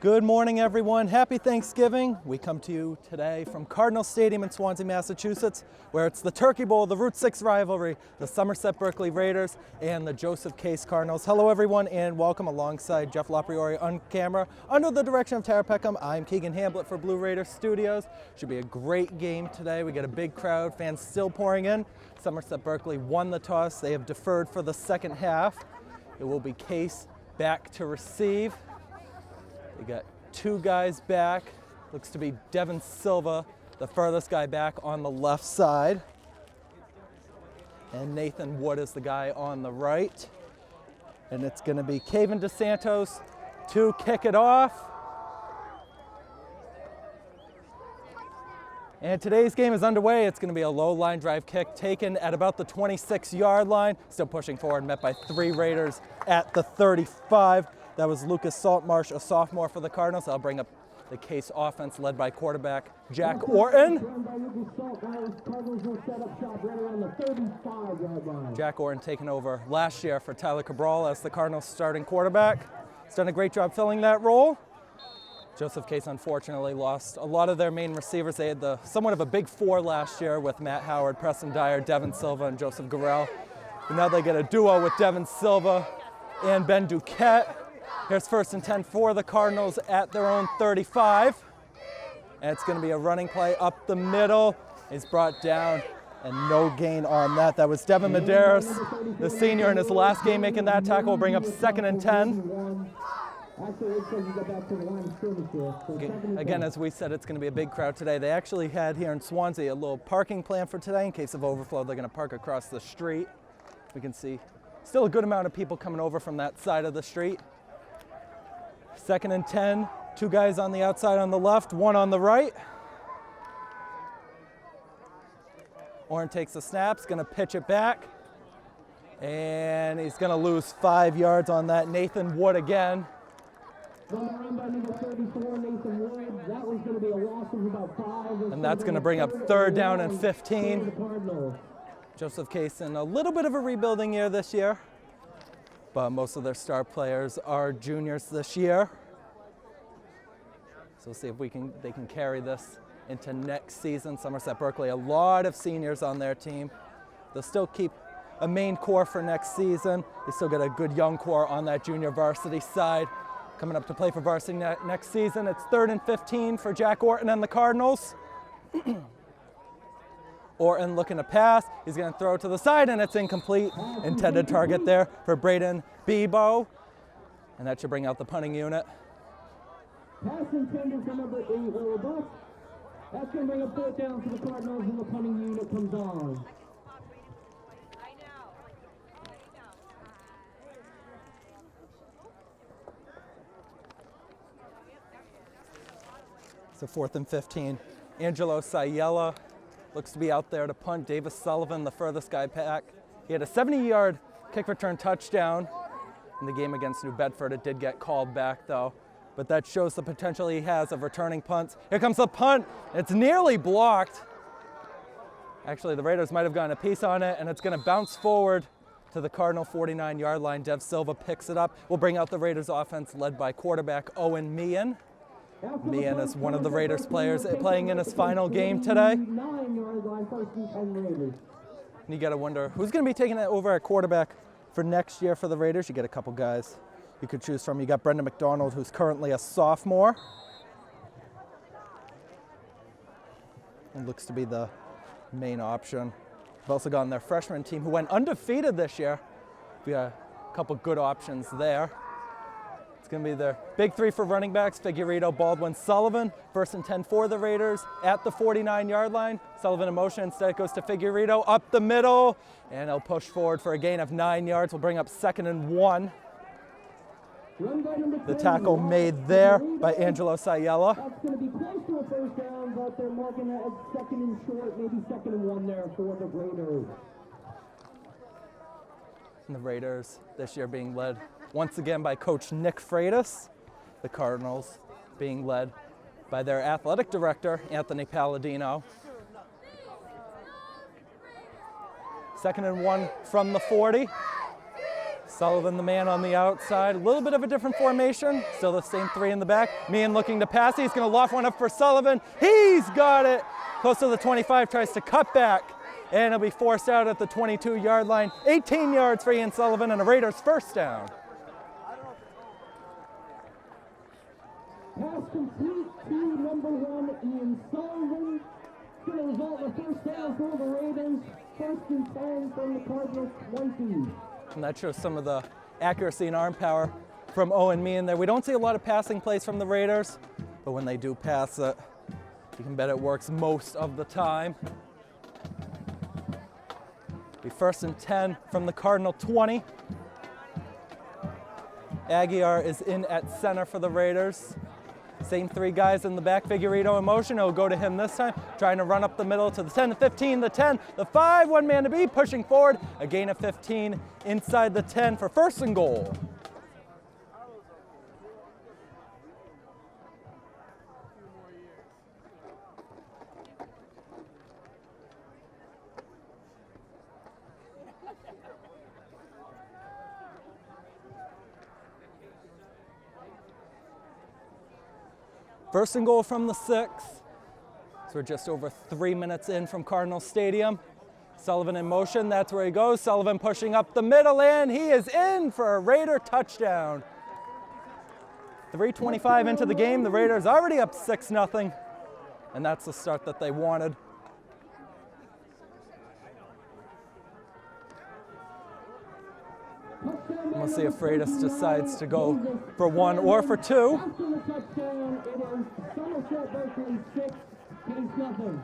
Good morning, everyone. Happy Thanksgiving. We come to you today from Cardinal Stadium in Swansea, Massachusetts, where it's the Turkey Bowl, the Route 6 rivalry, the Somerset Berkley Raiders and the Joseph Case Cardinals. Hello, everyone, and welcome alongside Jeff Lopriori on camera. Under the direction of Tara Peckham, I'm Keegan Hamblett for Blue Raider Studios. Should be a great game today. We get a big crowd, fans still pouring in. Somerset Berkley won the toss. They have deferred for the second half. It will be Case back to receive. They got two guys back. Looks to be Devin Silva, the furthest guy back on the left side. And Nathan Wood is the guy on the right. And it's going to be Kevin DeSantos to kick it off. And today's game is underway. It's going to be a low line drive kick taken at about the 26-yard line. Still pushing forward, met by three Raiders at the 35. That was Lucas Saltmarsh, a sophomore for the Cardinals. I'll bring up the Case offense led by quarterback Jack Orton. Jack Orton taking over last year for Tyler Cabral as the Cardinals starting quarterback. He's done a great job filling that role. Joseph Case unfortunately lost a lot of their main receivers. They had somewhat of a big four last year with Matt Howard, Preston Dyer, Devin Silva, and Joseph Garrell. And now they get a duo with Devin Silva and Ben Duquette. Here's 1st and 10 for the Cardinals at their own 35. And it's going to be a running play up the middle. He's brought down and no gain on that. That was Devin Medeiros, the senior in his last game making that tackle. Will bring up 2nd and 10. Again, as we said, it's going to be a big crowd today. They actually had here in Swansea a little parking plan for today. In case of overflow, they're going to park across the street. We can see still a good amount of people coming over from that side of the street. 2nd and 10, two guys on the outside on the left, one on the right. Orton takes the snaps, gonna pitch it back. And he's gonna lose 5 yards on that. Nathan Wood again. And that's gonna bring up 3rd down and 15. Joseph Case in a little bit of a rebuilding year this year, but most of their star players are juniors this year. So we'll see if they can carry this into next season. Somerset Berkley, a lot of seniors on their team. They'll still keep a main core for next season. They still get a good young core on that junior varsity side. Coming up to play for varsity next season, it's 3rd and 15 for Jack Orton and the Cardinals. Orton looking to pass. He's going to throw it to the side, and it's incomplete. Intended target there for Braden Bebo. And that should bring out the punting unit. Pass intended for number 8, Orbuck. That's going to bring a 4th down for the Cardinals, and the punting unit comes on. So 4th and 15. Angelo Sayella looks to be out there to punt. Davis Sullivan, the furthest guy back. He had a 70-yard kick return touchdown in the game against New Bedford. It did get called back, though. But that shows the potential he has of returning punts. Here comes the punt. It's nearly blocked. Actually, the Raiders might have gotten a piece on it, and it's going to bounce forward to the Cardinal 49-yard line. Dev Silva picks it up. We'll bring out the Raiders offense led by quarterback Owen Meehan. Meehan is one of the Raiders players playing in his final game today. And you got to wonder who's going to be taking it over at quarterback for next year for the Raiders. You get a couple guys you could choose from. You got Brendan McDonald, who's currently a sophomore. And looks to be the main option. We've also got their freshman team who went undefeated this year. We got a couple good options there. It's going to be their big three for running backs, Figueredo, Baldwin, Sullivan. 1st and 10 for the Raiders at the 49-yard line. Sullivan in motion, instead it goes to Figueredo up the middle, and he'll push forward for a gain of 9 yards. We'll bring up 2nd and 1. The tackle made there by Angelo Sayella. That's going to be close to a 1st down, but they're marking it as 2nd and short, maybe 2nd and 1 there for the Raiders. And the Raiders this year being led once again by Coach Nick Freitas. The Cardinals being led by their athletic director, Anthony Palladino. 2nd and 1 from the 40. Sullivan, the man on the outside. A little bit of a different formation. Still the same three in the back. Meehan looking to pass. He's going to loft one up for Sullivan. He's got it. Close to the 25, tries to cut back. And he'll be forced out at the 22-yard line. 18 yards for Ian Sullivan and a Raiders first down. Pass complete to number 1, Ian Sullivan. It's going to result in a first down for the Ravens. First and 10 from the Cardinals 20. And that shows some of the accuracy and arm power from Owen Meehan there. We don't see a lot of passing plays from the Raiders, but when they do pass it, you can bet it works most of the time. Be first and 10 from the Cardinal 20. Aguiar is in at center for the Raiders. Same three guys in the back. Figueredo in motion. It'll go to him this time. Trying to run up the middle to the 10, the 15, the 10, the 5. One man to beat. Pushing forward. A gain of 15 inside the 10 for first and goal. First and goal from the 6. So we're just over 3 minutes in from Cardinal Stadium. Sullivan in motion, that's where he goes. Sullivan pushing up the middle, and he is in for a Raider touchdown. 3:25 into the game, the Raiders already up 6-0, and that's the start that they wanted. We'll see if Freitas decides to go for 1 or for 2. After the touchdown, it is Somerset Berkley 6, Case nothing.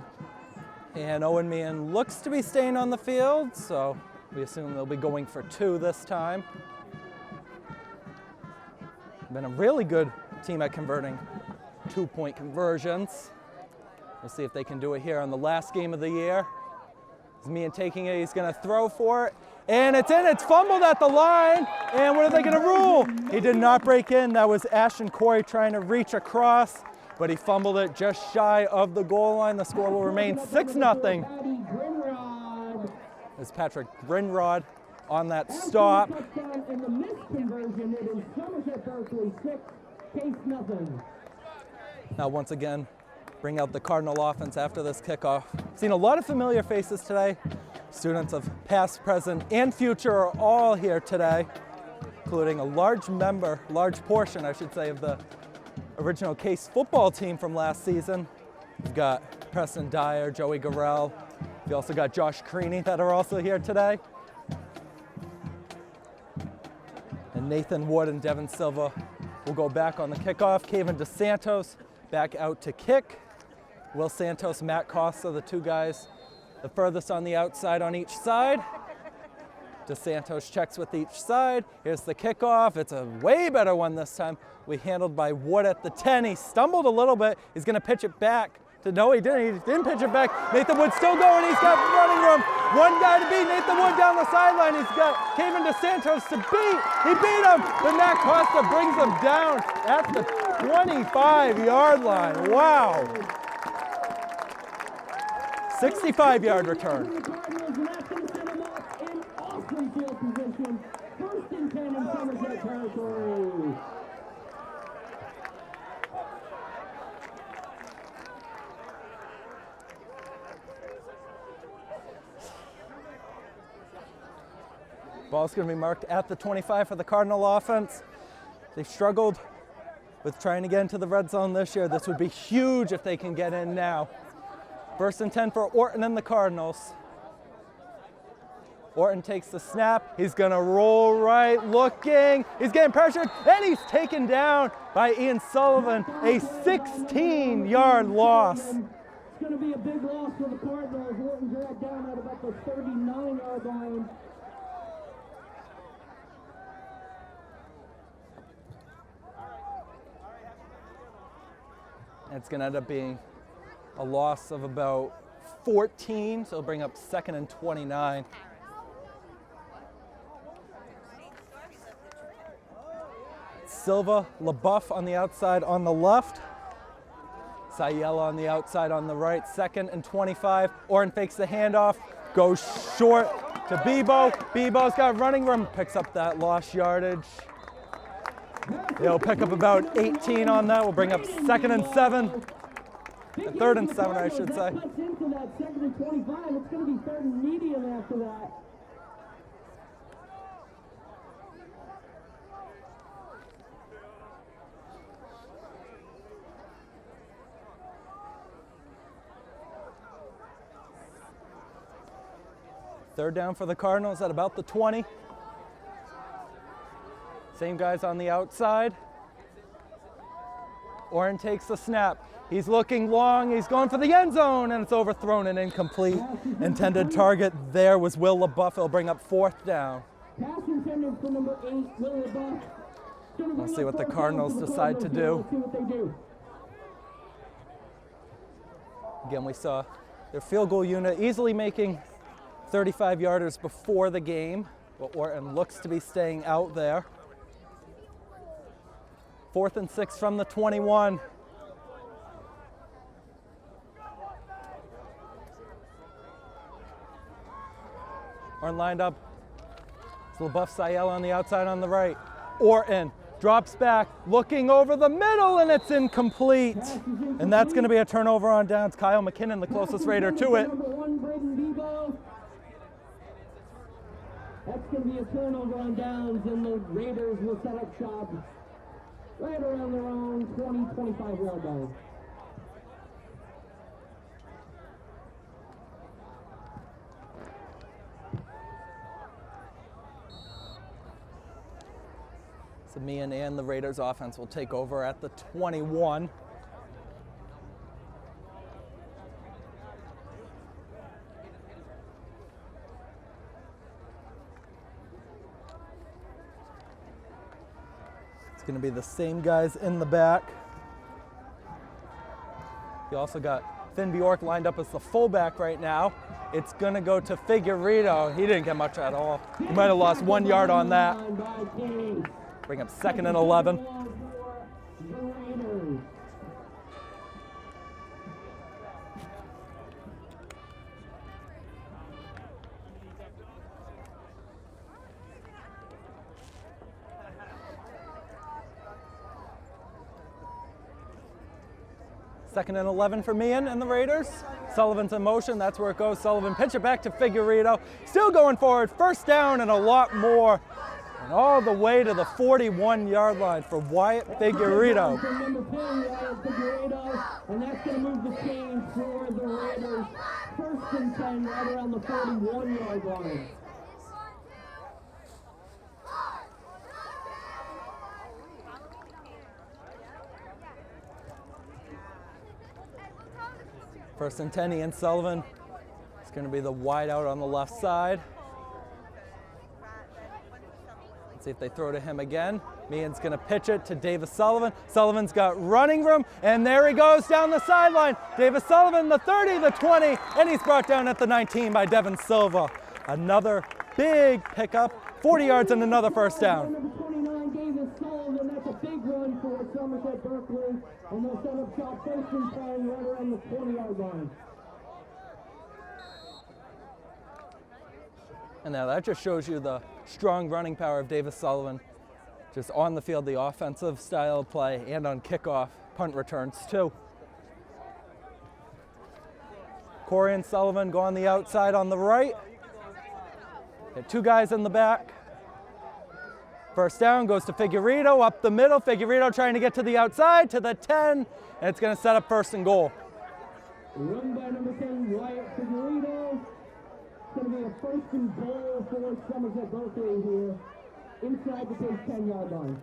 And Owen Meehan looks to be staying on the field, so we assume they'll be going for 2 this time. Been a really good team at converting 2-point conversions. We'll see if they can do it here on the last game of the year. It's Meehan taking it, he's gonna throw for it. And it's in, it's fumbled at the line. And what are they gonna rule? He did not break in. That was Ashton Corey trying to reach across, but he fumbled it just shy of the goal line. The score will remain 6-0. As Patrick Grinrod on that stop. And the missed conversion, it is Somerset Berkley 6, Case nothing. Now once again, bring out the Cardinal offense after this kickoff. Seen a lot of familiar faces today. Students of past, present, and future are all here today, including a large portion, I should say, of the original Case football team from last season. We've got Preston Dyer, Joey Garrell. We also got Josh Creaney that are also here today. And Nathan Wood and Devin Silva will go back on the kickoff. Kevin DeSantos back out to kick. Will Santos, Matt Costa, the two guys the furthest on the outside on each side. DeSantos checks with each side. Here's the kickoff. It's a way better one this time. We handled by Wood at the 10. He stumbled a little bit. He's going to pitch it back. No, he didn't. He didn't pitch it back. Nathan Wood still going. He's got running room. One guy to beat. Nathan Wood down the sideline. He's got Kevin DeSantos to beat. He beat him, but Matt Costa brings him down at the 25-yard line. Wow. 65-yard return. First and 10 in Somerset territory. Ball's going to be marked at the 25 for the Cardinal offense. They've struggled with trying to get into the red zone this year. This would be huge if they can get in now. First and 10 for Orton and the Cardinals. Orton takes the snap. He's going to roll right, looking. He's getting pressured, and he's taken down by Ian Sullivan. A 16-yard loss. It's going to be a big loss for the Cardinals. Orton dragged down at about the 39-yard line. It's going to end up being a loss of about 14, so it'll bring up 2nd and 29. Silva, LaBeouf on the outside on the left. Sayella on the outside on the right, 2nd and 25. Oren fakes the handoff, goes short to Bebo. Bebo's got running room, picks up that lost yardage. He'll pick up about 18 on that. We'll bring up 2nd and 7. 3rd and 7, I should say. Cuts into that 2nd and 25. It's going to be 3rd and medium after that. Third down for the Cardinals at about the 20. Same guys on the outside. Oren takes the snap. He's looking long, he's going for the end zone, and it's overthrown and incomplete. Intended target there was Will LaBeouf. He'll bring up 4th down. Pass intended for number 8, Will LaBeouf. We'll see what the Cardinals decide to do. See what they do. Again, we saw their field goal unit easily making 35-yarders before the game, but Orton looks to be staying out there. 4th and 6 from the 21. Orton lined up. It's LaBeouf, Sayella on the outside on the right. Orton drops back, looking over the middle, and it's incomplete. And that's going to be a turnover on downs. Kyle McKinnon, the closest Raider to it. Number 1, Braden Bebo. That's going to be a turnover on downs, and the Raiders will set up shop right around their own 20, 25-yard line. So Meehan and the Raiders offense will take over at the 21. It's going to be the same guys in the back. You also got Finn Bjork lined up as the fullback right now. It's going to go to Figueredo. He didn't get much at all. He might have lost 1 yard on that. Bring up 2nd and 11. Second and 11 for Meehan and the Raiders. Sullivan's in motion, that's where it goes. Sullivan pitch it back to Figueredo. Still going forward, 1st down and a lot more. And all the way to the 41-yard line for Wyatt Figueredo. And that's going to move the chains for the Raiders. 1st and 10 right around the 41-yard line. First and 10, Ian Sullivan. It's going to be the wide out on the left side. Let's see if they throw to him again. Meehan's going to pitch it to Davis Sullivan. Sullivan's got running room, and there he goes down the sideline. Davis Sullivan, the 30, the 20, and he's brought down at the 19 by Devin Silva. Another big pickup, 40 yards and another 1st down. Number 29, Davis Sullivan. That's a big run for Somerset Berkley. And they'll set up shop 1st and 10 right around the 20-yard line. And now that just shows you the strong running power of Davis Sullivan. Just on the field, the offensive style of play, and on kickoff, punt returns too. Corey and Sullivan go on the outside on the right. Got 2 guys in the back. 1st down goes to Figueredo up the middle. Figueredo trying to get to the outside to the 10, and it's going to set up 1st and goal. Run by number 10, Wyatt Figueredo. It's going to be a 1st and goal for Somerset Berkley here inside the 10-yard line.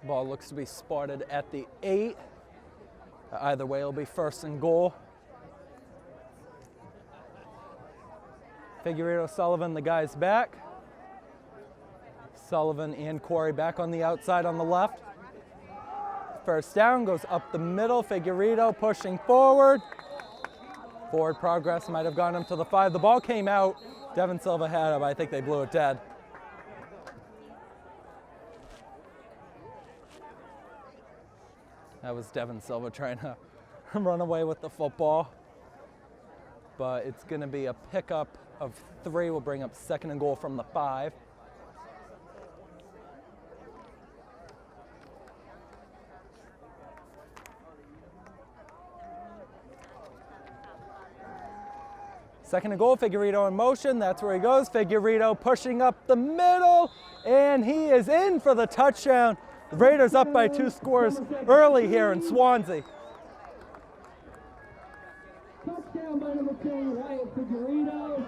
Ball looks to be spotted at the 8. Either way, it'll be 1st and goal. Figueredo, Sullivan, the guys back. Sullivan and Corey back on the outside on the left. 1st down goes up the middle. Figueredo pushing forward. Forward progress might have gotten him to the 5. The ball came out. Devin Silva had it, but I think they blew it dead. That was Devin Silva trying to run away with the football. But it's going to be a pickup of 3. We'll bring up 2nd and goal from the 5. Second and goal, Figueredo in motion. That's where he goes. Figueredo pushing up the middle, and he is in for the touchdown. The Raiders up by 2 scores early here in Swansea. Touchdown by number 10, Wyatt Figueredo.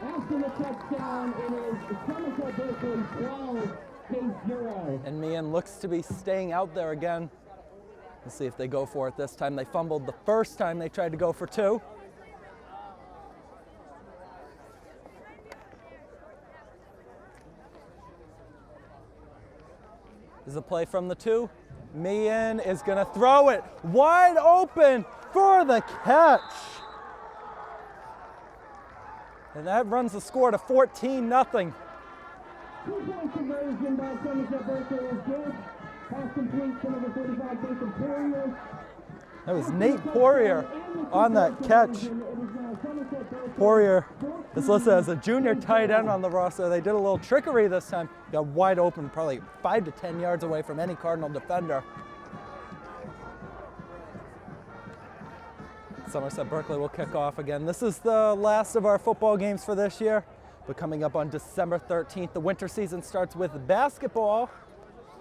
After the touchdown, it is Somerset Berkley 12, Case 0. And Meehan looks to be staying out there again. Let's see if they go for it this time. They fumbled the first time they tried to go for 2. This is a play from the 2. Meehan is going to throw it wide open for the catch. And that runs the score to 14-0. 2-point conversion by Somerset Berkley is good. Pass complete to number 45, Nathan Poirier. That was Nate Poirier on that catch. Poirier is listed as a junior tight end on the roster. They did a little trickery this time. Got wide open, probably 5 to 10 yards away from any Cardinal defender. Somerset Berkley will kick off again. This is the last of our football games for this year, but coming up on December 13th, the winter season starts with basketball.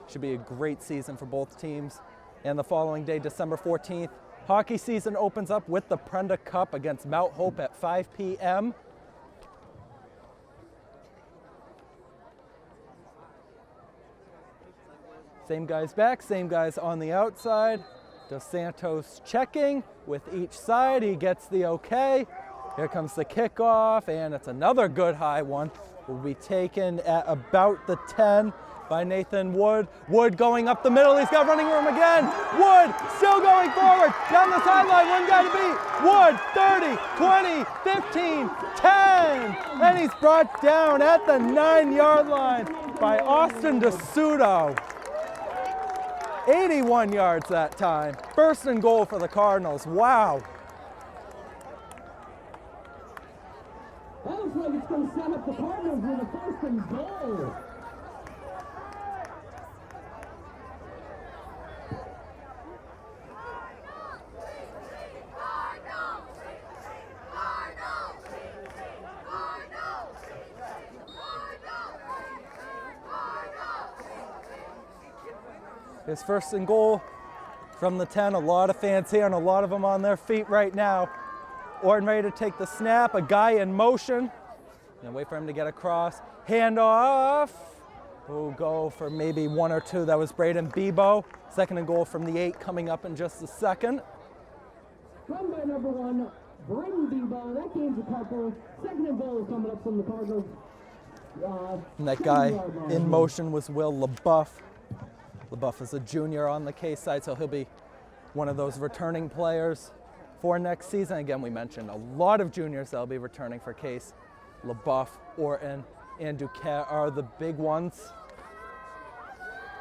Should be a great season for both teams. And the following day, December 14th, hockey season opens up with the Prenda Cup against Mount Hope at 5 p.m. Same guys back, same guys on the outside. Dos Santos checking with each side. He gets the okay. Here comes the kickoff, and it's another good high one. Will be taken at about the 10 by Nathan Wood. Wood going up the middle. He's got running room again. Wood still going forward. Down the sideline. One guy to beat. Wood, 30, 20, 15, 10. And he's brought down at the 9-yard line by Austin DeSuto. 81 yards that time. First and goal for the Cardinals. Wow. That looks like it's going to set up the Cardinals with a 1st and goal. His 1st and goal from the 10. A lot of fans here and a lot of them on their feet right now. Orton ready to take the snap. A guy in motion. And wait for him to get across. Handoff. We'll go for maybe 1 or 2. That was Braden Bebo. 2nd and goal from the 8 coming up in just a second. Run by number 1, Braden Bebo. That game's a couple. 2nd and goal coming up from the Cardinals. And that guy in motion was Will LaBeouf. LaBeouf is a junior on the Case side, so he'll be one of those returning players for next season. Again, we mentioned a lot of juniors that'll be returning for Case. LaBeouf, Orton, and Duquette are the big ones,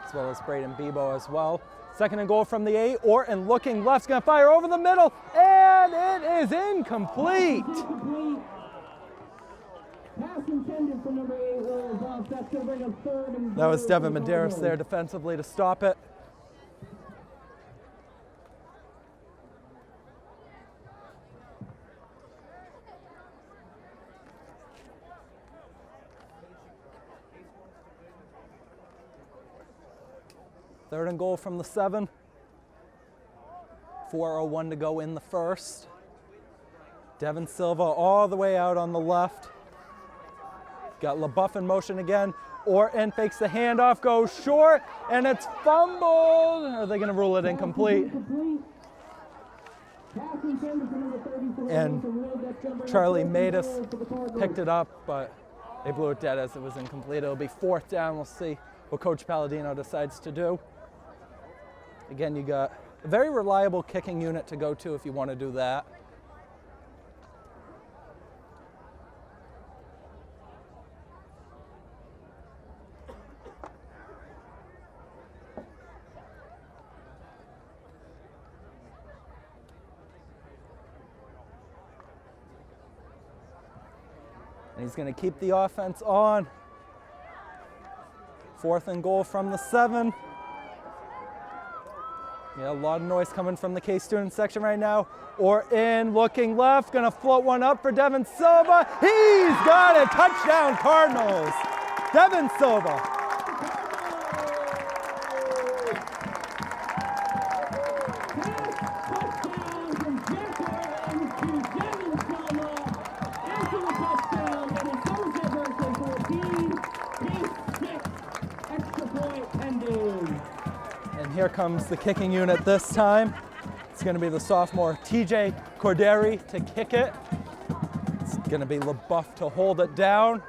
as well as Braden Bebo as well. 2nd and goal from the 8. Orton looking left's going to fire over the middle, and it is incomplete. Pass intended for number 8 rolls off. That's going to bring up 3rd and That was goal Devin for the Medeiros Cardinals. there defensively to stop it. Third and goal from the 7. 4:01 to go in the first. Devin Silva all the way out on the left. Got LaBeouf in motion again. Orton fakes the handoff, goes short, and it's fumbled. Are they going to rule it incomplete? And Charlie Matus picked it up, but they blew it dead as it was incomplete. It'll be 4th down. We'll see what Coach Palladino decides to do. Again, you got a very reliable kicking unit to go to if you want to do that. And he's going to keep the offense on. 4th and goal from the 7. Yeah, a lot of noise coming from the K-student section right now. Or in, looking left, going to float one up for Devin Silva. He's got it! Touchdown Cardinals! Devin Silva. And here comes the kicking unit this time. It's going to be the sophomore TJ Corderi to kick it. It's going to be LaBeouf to hold it down.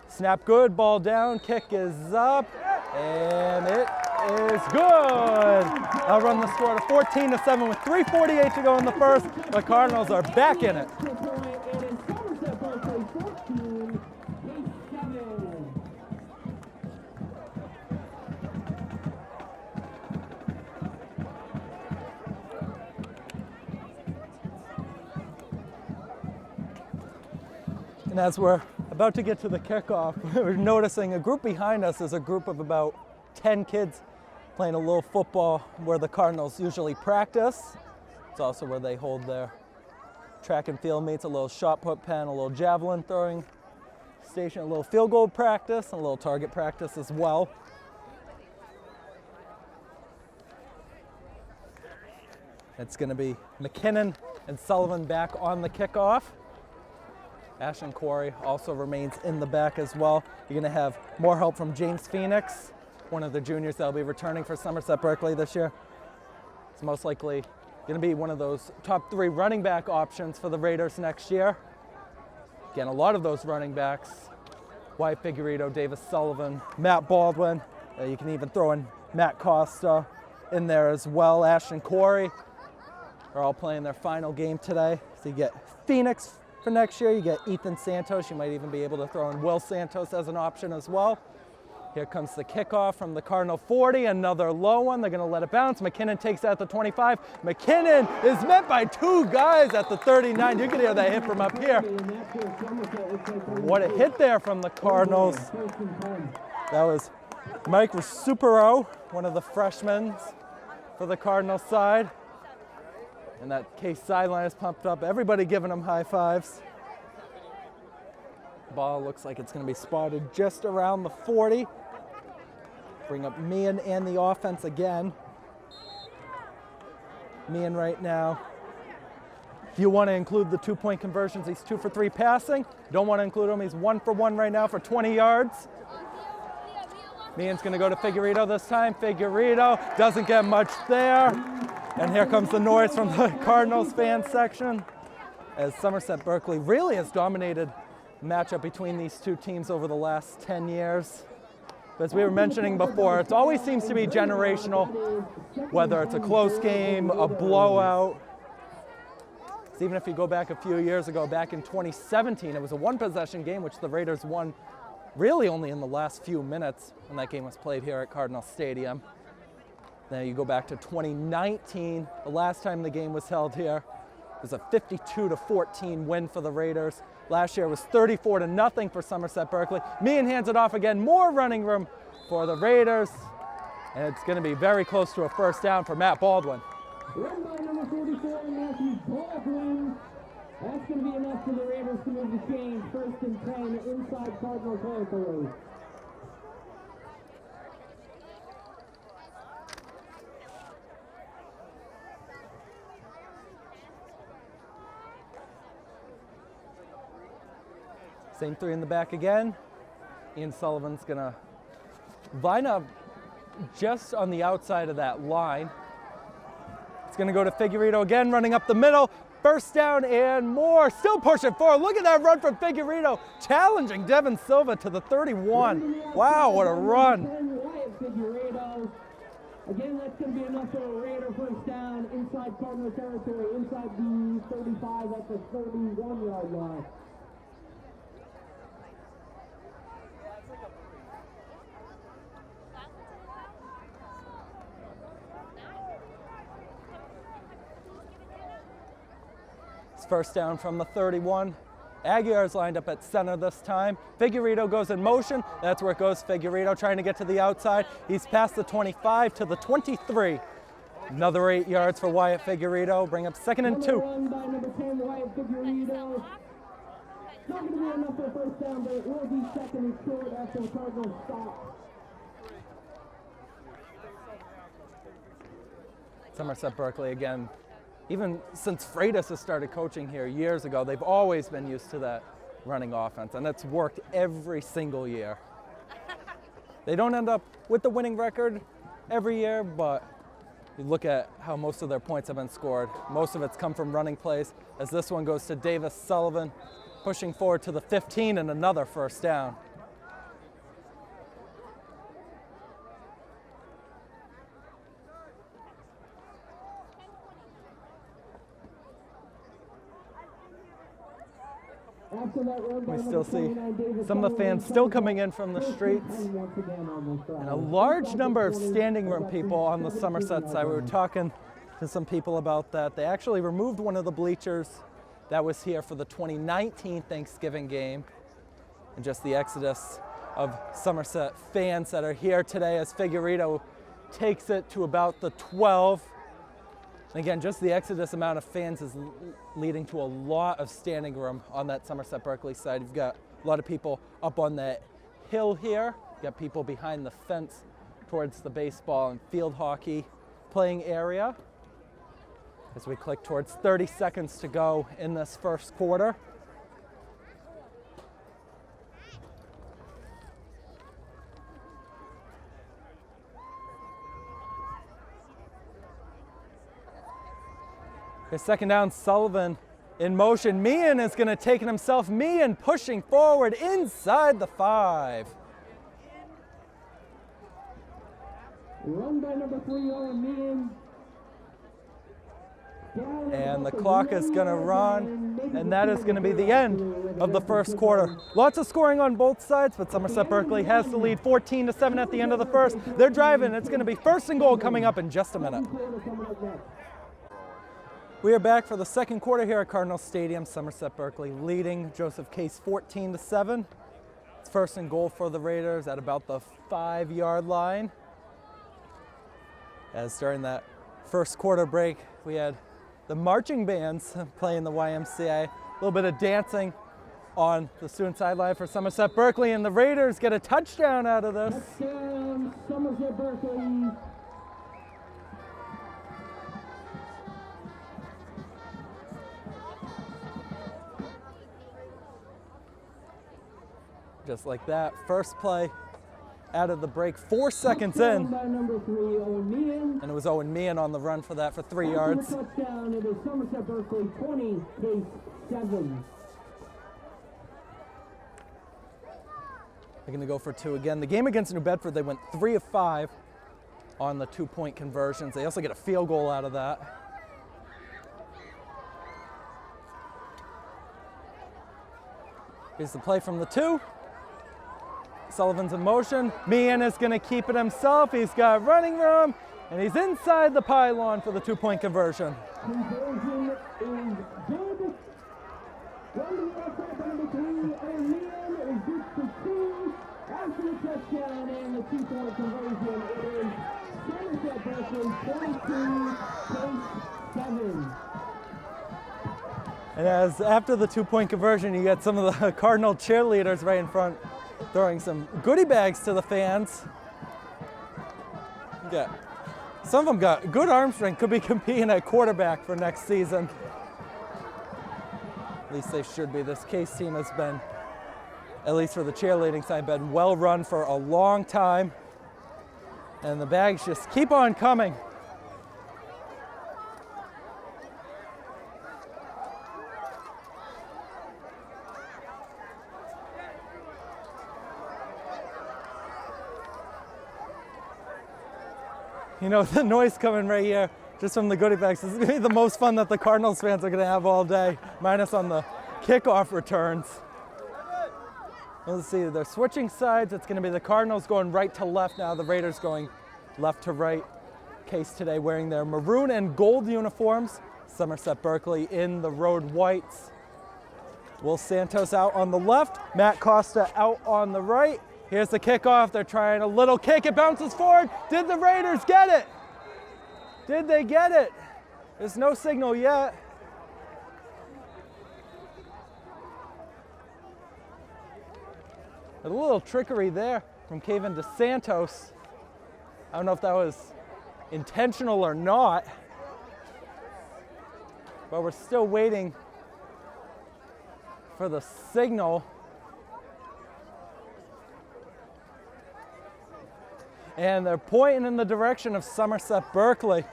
Snap good, ball down, kick is up, and it is good. I'll run the score to 14-7 with 3:48 to go in the first. The Cardinals are back in it. And as we're about to get to the kickoff, we're noticing a group behind us is a group of about 10 kids playing a little football where the Cardinals usually practice. It's also where they hold their track and field meets, a little shot put pen, a little javelin throwing station, a little field goal practice, and a little target practice as well. It's going to be McKinnon and Sullivan back on the kickoff. Ashton Quarry also remains in the back as well. You're going to have more help from James Phoenix, one of the juniors that'll be returning for Somerset Berkley this year. It's most likely going to be one of those top 3 running back options for the Raiders next year. Again, a lot of those running backs, Wyatt Figueredo, Davis Sullivan, Matt Baldwin. You can even throw in Matt Costa in there as well. Ashton Quarry are all playing their final game today. So you get Phoenix for next year, you get Ethan Santos. You might even be able to throw in Will Santos as an option as well. Here comes the kickoff from the Cardinal 40, another low one. They're going to let it bounce. McKinnon takes it at the 25. McKinnon is met by 2 guys at the 39. You can hear that hit from up here. What a hit there from the Cardinals. That was Mike Rusupero, one of the freshmen for the Cardinals side. And that case sideline is pumped up. Everybody giving them high fives. Ball looks like it's going to be spotted just around the 40. Bring up Meehan and the offense again. Meehan right now. If you want to include the 2-point conversions, he's 2 for 3 passing. Don't want to include him, he's 1 for 1 right now for 20 yards. Meehan's going to go to Figueredo this time. Figueredo doesn't get much there. And here comes the noise from the Cardinals fan section as Somerset Berkley really has dominated the matchup between these 2 teams over the last 10 years. But as we were mentioning before, it always seems to be generational, whether it's a close game, a blowout. So even if you go back a few years ago, back in 2017, it was a 1-possession game, which the Raiders won really only in the last few minutes when that game was played here at Cardinal Stadium. Now you go back to 2019, the last time the game was held here. It was a 52-14 win for the Raiders. Last year was 34-0 for Somerset Berkley. Meehan hands it off again, more running room for the Raiders. And it's going to be very close to a first down for Matt Baldwin. Run by number 44, Matthew Baldwin. That's going to be enough for the Raiders to move the chain. 1st and 10 inside Cardinal territory. Same 3 in the back again. Ian Sullivan's gonna line up just on the outside of that line. It's gonna go to Figueredo again, running up the middle. First down and more, still pushing forward. Look at that run from Figueredo, challenging Devin Silva to the 31. Wow, what a run. Again, that's going to be enough for a Raider first down inside Cardinal territory, inside the 35 at the 31-yard line. It's first down from the 31. Aguiar's lined up at center this time. Figueredo goes in motion. That's where it goes. Figueredo trying to get to the outside. He's past the 25 to the 23. Another 8 yards for Wyatt Figueredo. Bring up 2nd and 2. Run by number 10, Wyatt Figueredo. Not going to be enough for a first down, but it will be 2nd and short after the Cardinals stop. Somerset Berkley again. Even since Freitas has started coaching here years ago, they've always been used to that running offense, and it's worked every single year. They don't end up with the winning record every year, but you look at how most of their points have been scored. Most of it's come from running plays, as this one goes to Davis Sullivan, pushing forward to the 15 and another first down. We still see some of the fans still coming in from the streets, and a large number of standing room people on the Somerset side. We were talking to some people about that. They actually removed one of the bleachers that was here for the 2019 Thanksgiving game, and just the exodus of Somerset fans that are here today as Figueredo takes it to about the 12. And again, just the exodus amount of fans is leading to a lot of standing room on that Somerset Berkley side. You've got a lot of people up on that hill here. You've got people behind the fence towards the baseball and field hockey playing area. As we click towards 30 seconds to go in this first quarter. Okay, 2nd down, Sullivan in motion. Meehan is going to take it himself. Meehan pushing forward inside the 5. Run by number 3, Owen Meehan. And the clock is going to run, and that is going to be the end of the first quarter. Lots of scoring on both sides, but Somerset Berkley has the lead 14-7 at the end of the first. They're driving. It's going to be 1st and goal coming up in just a minute. We are back for the second quarter here at Cardinal Stadium. Somerset Berkley leading Joseph Case 14-7. It's 1st and goal for the Raiders at about the 5-yard line. As during that first quarter break, we had the marching bands playing the YMCA. A little bit of dancing on the student sideline for Somerset Berkley, and the Raiders get a touchdown out of this. Touchdown, Somerset Berkley. Just like that, first play out of the break, 4 seconds in. By number 3, Owen Meehan. And it was Owen Meehan on the run for that for 3 yards. Touchdown, it is Somerset Berkley 20, Case 7. They're going to go for 2 again. The game against New Bedford, they went 3 of 5 on the 2-point conversions. They also get a field goal out of that. Here's the play from the 2. Sullivan's in motion. Meehan is going to keep it himself. He's got running room, and he's inside the pylon for the 2-point conversion. Conversion is good. Running back up number 3, Owen Meehan is good for 2. After the touchdown and the 2-point conversion, it is Somerset Berkley 22, Case 7. And as after the 2-point conversion, you get some of the Cardinal cheerleaders right in front throwing some goodie bags to the fans. Yeah, some of them got good arm strength, could be competing at quarterback for next season. At least they should be. This Case team has been, at least for the cheerleading side, been well run for a long time. And the bags just keep on coming. You know, the noise coming right here, just from the goodie bags. This is gonna be the most fun that the Cardinals fans are gonna have all day, minus on the kickoff returns. Let's see, they're switching sides. It's gonna be the Cardinals going right to left now, the Raiders going left to right. Case today wearing their maroon and gold uniforms. Somerset Berkley in the road whites. Will Santos out on the left, Matt Costa out on the right. Here's the kickoff. They're trying a little kick. It bounces forward. Did the Raiders get it? Did they get it? There's no signal yet. A little trickery there from Kevin DeSantos. I don't know if that was intentional or not, but we're still waiting for the signal. And they're pointing in the direction of Somerset Berkley.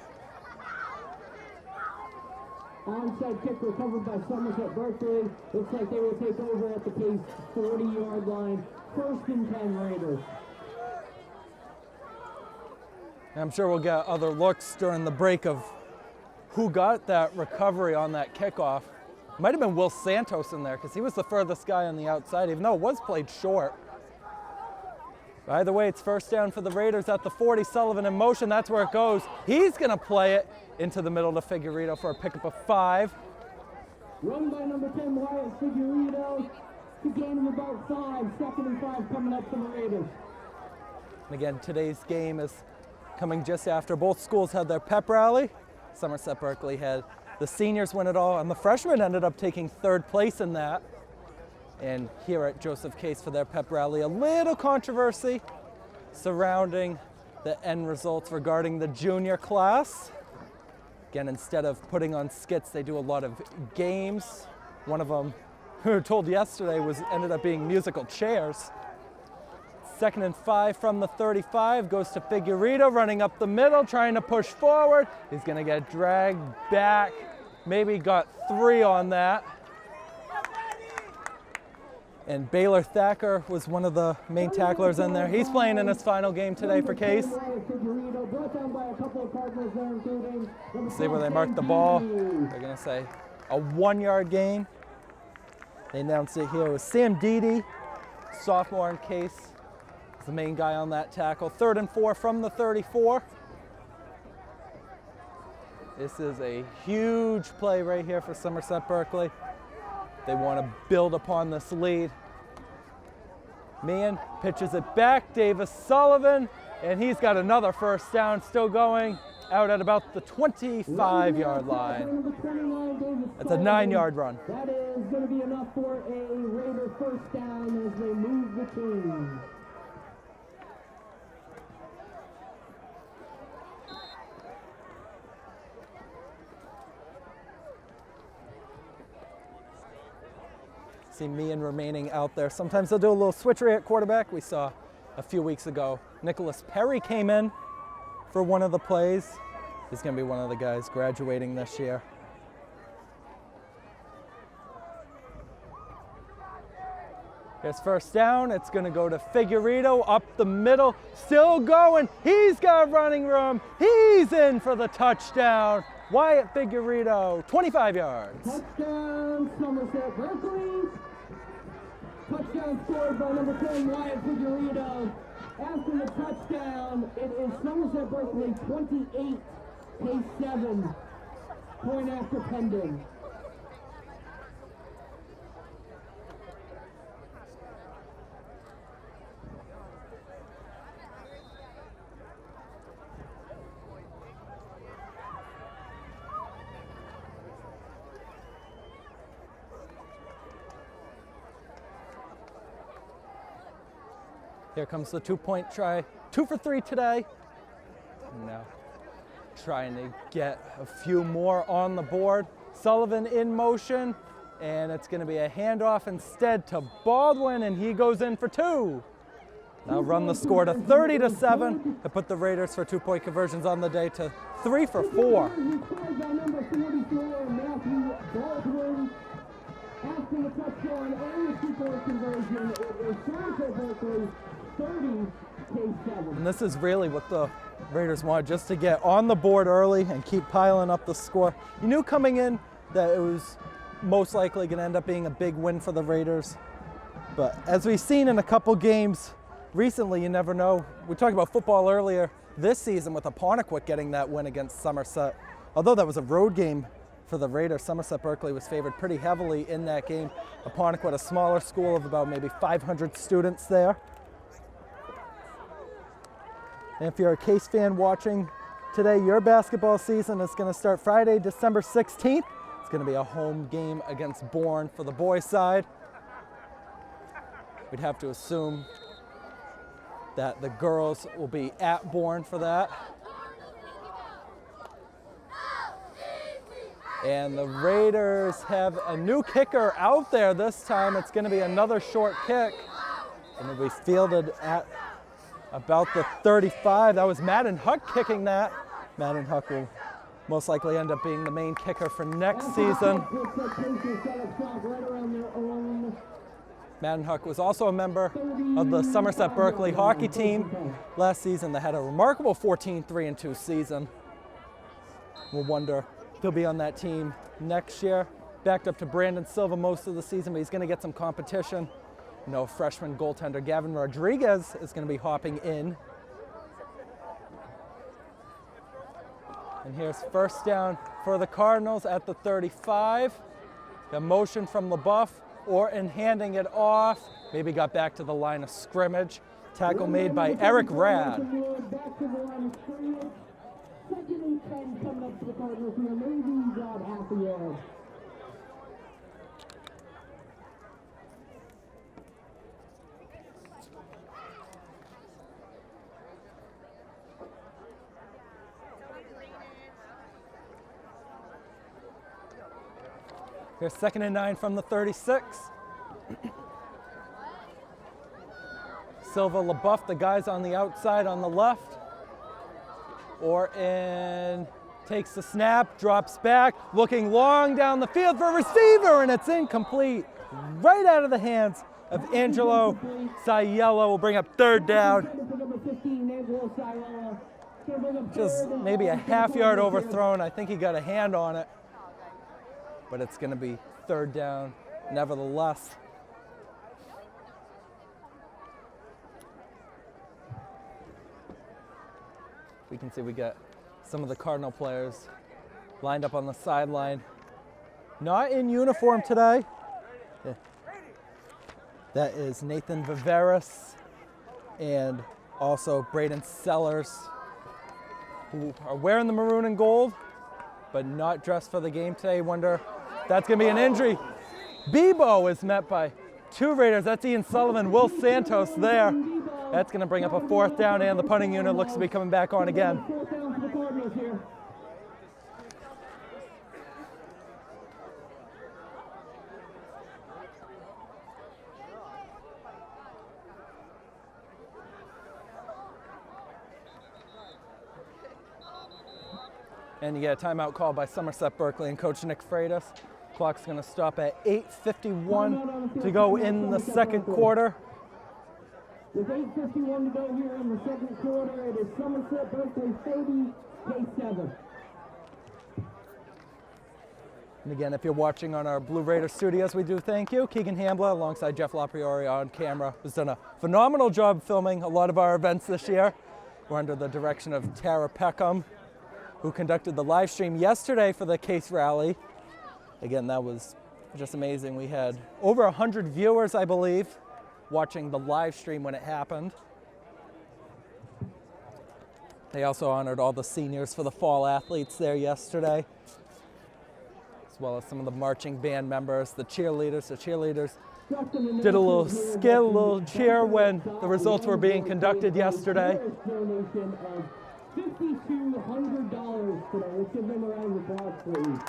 Onside kick recovered by Somerset Berkley. Looks like they will take over at the Case 40-yard line. 1st and 10 Raiders. I'm sure we'll get other looks during the break of who got that recovery on that kickoff. Might have been Will Santos in there because he was the furthest guy on the outside, even though it was played short. But either way, it's 1st down for the Raiders at the 40. Sullivan in motion, that's where it goes. He's gonna play it into the middle to Figueredo for a pickup of 5. Run by number 10, Wyatt Figueredo. To gain of about 5. 2nd and 5 coming up for the Raiders. And again, today's game is coming just after both schools had their pep rally. Somerset Berkley had the seniors win it all, and the freshmen ended up taking 3rd place in that. And here at Joseph Case for their pep rally, a little controversy surrounding the end results regarding the junior class. Again, instead of putting on skits, they do a lot of games. One of them, we were told yesterday, ended up being musical chairs. 2nd and 5 from the 35, goes to Figueredo, running up the middle, trying to push forward. He's gonna get dragged back. Maybe got 3 on that. And Baylor Thacker was one of the main tacklers in there. He's playing in his final game today for Case. See where they mark the ball. They're gonna say a 1-yard gain. They announced it here. It was Sam Deedy, sophomore in Case. He's the main guy on that tackle. 3rd and 4 from the 34. This is a huge play right here for Somerset Berkley. They want to build upon this lead. Meehan pitches it back, Davis Sullivan, and he's got another 1st down, still going out at about the 25-yard line. That's a 9-yard run. That is going to be enough for a Raider 1st down as they move the chains. See Meehan remaining out there. Sometimes they'll do a little switchery at quarterback. We saw a few weeks ago, Nicholas Perry came in for one of the plays. He's gonna be one of the guys graduating this year. Here's 1st down. It's gonna go to Figueredo up the middle, still going. He's got running room. He's in for the touchdown. Wyatt Figueredo, 25 yards. Touchdown, Somerset Berkley. Touchdown scored by number 10, Wyatt Figueredo. After the touchdown, it is Somerset Berkley 28, Case 7. Point after pending. Here comes the 2-point try. 2 for 3 today. Now trying to get a few more on the board. Sullivan in motion, and it's going to be a handoff instead to Baldwin, and he goes in for 2. Now run the score to 30-7 to put the Raiders for 2-point conversions on the day to 3 for 4. After the touchdown and the 2-point conversion, it is Somerset Berkley 30, Case 7. And this is really what the Raiders wanted just to get on the board early and keep piling up the score. You knew coming in that it was most likely going to end up being a big win for the Raiders. But as we've seen in a couple games recently, you never know. We talked about football earlier this season with Apponequet getting that win against Somerset. Although that was a road game for the Raiders, Somerset Berkley was favored pretty heavily in that game. Apponequet, a smaller school of about maybe 500 students there. And if you're a Case fan watching today, your basketball season is going to start Friday, December 16th. It's going to be a home game against Bourne for the boys' side. We'd have to assume that the girls will be at Bourne for that. And the Raiders have a new kicker out there this time. It's going to be another short kick. And it'll be fielded at about the 35. That was Madden Huck kicking that. Madden Huck will most likely end up being the main kicker for next season. Madden Huck was also a member of the Somerset Berkley hockey team last season that had a remarkable 14-3-2 season. We'll wonder if he'll be on that team next year. Backed up to Brandon Silva most of the season, but he's going to get some competition. You know, freshman goaltender Gavin Rodriguez is going to be hopping in. And here's first down for the Cardinals at the 35. The motion from LaBeouf. Orton handing it off. Maybe got back to the line of scrimmage. Tackle made by Eric Rad. Here's 2nd and 9 from the 36. Silva, LaBeouf, the guys on the outside on the left. Orton takes the snap, drops back, looking long down the field for a receiver, and it's incomplete. Right out of the hands of Angelo Saiello. Will bring up 3rd down. Just maybe a half-yard overthrown. I think he got a hand on it. But it's going to be 3rd down nevertheless. We can see we got some of the Cardinal players lined up on the sideline. Not in uniform today. Yeah. That is Nathan Viveris and also Braden Sellers, who are wearing the maroon and gold, but not dressed for the game today. Wonder if that's going to be an injury. Bebo is met by 2 Raiders. That's Ian Sullivan, Will Santos there. That's going to bring up a 4th down, and the punting unit looks to be coming back on again. And you get a timeout call by Somerset Berkley and Coach Nick Freitas. Clock's going to stop at 8:51 to go in the 2nd quarter. With 8:51 to go here in the 2nd quarter, it is Somerset Berkley 30, K7. And again, if you're watching on our Blue Raider studios, we do thank you. Keegan Hambla alongside Jeff LaPriori on camera has done a phenomenal job filming a lot of our events this year. We're under the direction of Tara Peckham, who conducted the live stream yesterday for the Case Rally. Again, that was just amazing. We had over 100 viewers, I believe, watching the live stream when it happened. They also honored all the seniors for the fall athletes there yesterday, as well as some of the marching band members, the cheerleaders. The cheerleaders did a little skit, a little cheer when the results were being conducted yesterday. $5,200 today. Let's give them a round of applause, please.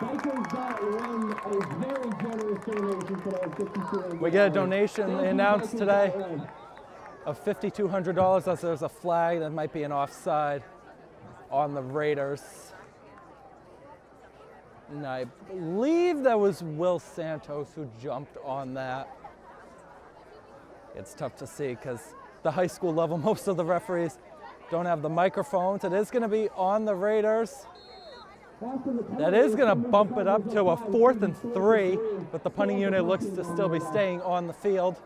Bikers got one a very generous donation today of $5,200. We get a donation announced today of $5,200 as there's a flag that might be an offside on the Raiders. And I believe that was Will Santos who jumped on that. It's tough to see because the high school level, most of the referees don't have the microphones. It is going to be on the Raiders. That is going to bump it up to a 4th and 3, but the punting unit looks to still be staying on the field.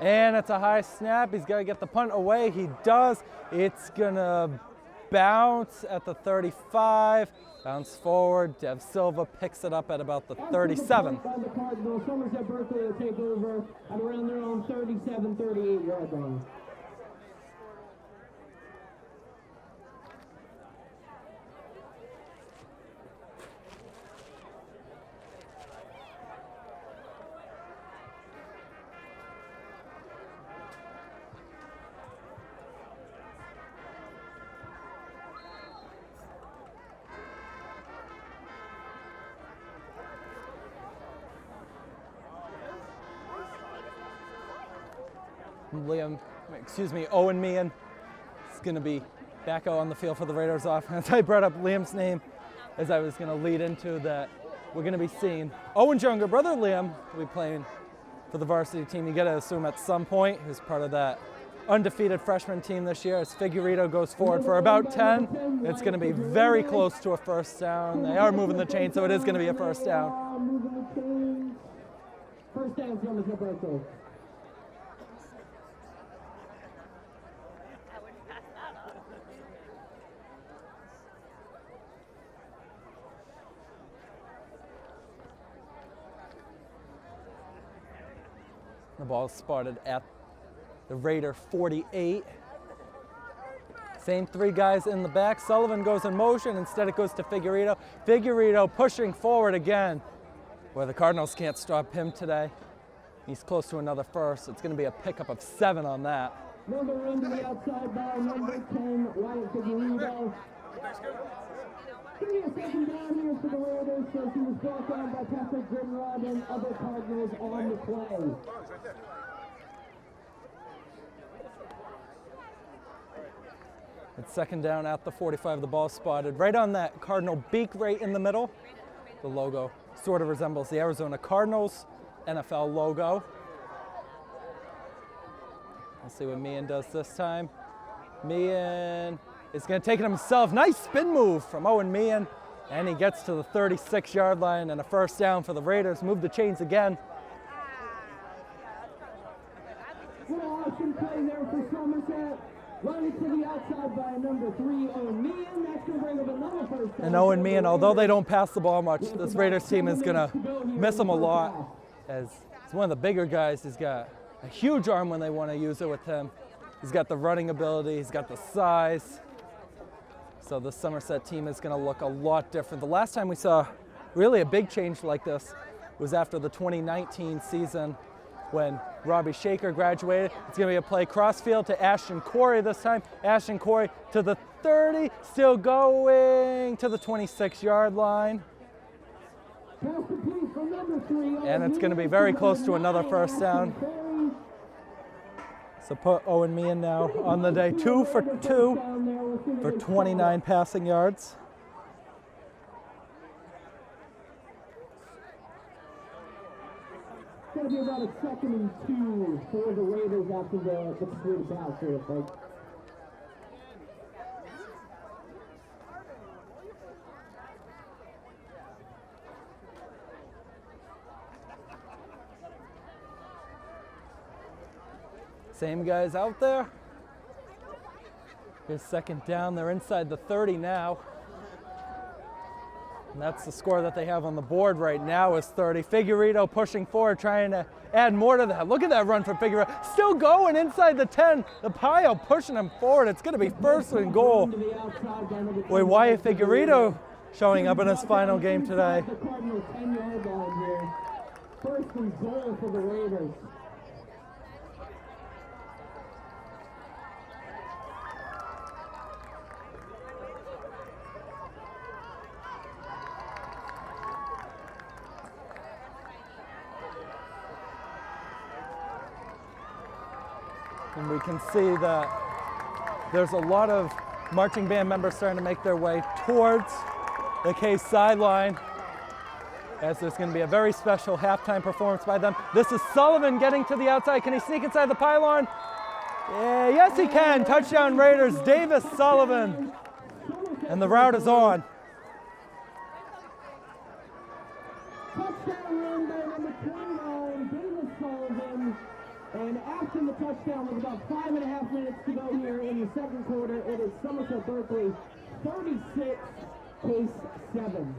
And it's a high snap. He's got to get the punt away. He does. It's going to bounce at the 35. Bounce forward. Dev Silva picks it up at about the 37. By the Cardinals, Somerset Berkley will take over at around their own 37, 38 yard line. Owen Meehan is going to be back out on the field for the Raiders offense. I brought up Liam's name as I was going to lead into that. We're going to be seeing Owen's younger brother, Liam, will be playing for the varsity team. You got to assume at some point he's part of that undefeated freshman team this year. As Figueredo goes forward for about 10, it's going to be very close to a first down. They are moving the chain, so it is going to be a first down. Moving the chains. First down, Somerset Berkley. The ball is spotted at the Raider 48. Same 3 guys in the back. Sullivan goes in motion. Instead it goes to Figueredo. Figueredo pushing forward again. Boy, the Cardinals can't stop him today. He's close to another first. It's going to be a pickup of 7 on that. Number into the outside by number 10, Wyatt Figueredo. Give me a second down here for the Raiders, so he was brought down by Patrick Grimrod and other Cardinals on the play. It's second down at the 45. The ball spotted right on that Cardinal beak right in the middle. The logo sort of resembles the Arizona Cardinals NFL logo. Let's see what Meehan does this time. Meehan is going to take it himself. Nice spin move from Owen Meehan. And he gets to the 36-yard line and a first down for the Raiders. Move the chains again. Good awesome play there for Somerset. Running to the outside by number 3, Owen Meehan. That's going to bring up another first down. And Owen Meehan, although they don't pass the ball much, this Raiders team is going to miss him a lot. As he's one of the bigger guys. He's got a huge arm when they want to use it with him. He's got the running ability. He's got the size. So the Somerset team is going to look a lot different. The last time we saw really a big change like this was after the 2019 season when Robbie Shaker graduated. It's going to be a play crossfield to Ashton Corey this time. Ashton Corey to the 30, still going to the 26-yard line. And it's going to be very close to another first down. So put Owen Meehan now on the day, 2 for 2 for 29 passing yards. It's going to be about a 2nd and 2 for the Raiders after the complete pass here, folks. Same guys out there. Here's second down. They're inside the 30 now. And that's the score that they have on the board right now is 30. Figueredo pushing forward, trying to add more to that. Look at that run from Figueredo. Still going inside the 10. The pile pushing him forward. It's going to be first and goal. Boy, Wyatt Figueredo showing up in his final game today. The Cardinals 10-yard line here. First and goal for the Raiders. And we can see that there's a lot of Marching band members starting to make their way towards the Case sideline, as there's going to be a very special halftime performance by them. This is Sullivan getting to the outside. Can he sneak inside the pylon? Yeah, yes he can. Touchdown Raiders, Davis Sullivan. And the route is on. Touchdown run by number 29, Davis Sullivan. And after the touchdown, with about 5.5 minutes to go here in the second quarter, it is Somerset Berkley 36, Case 7.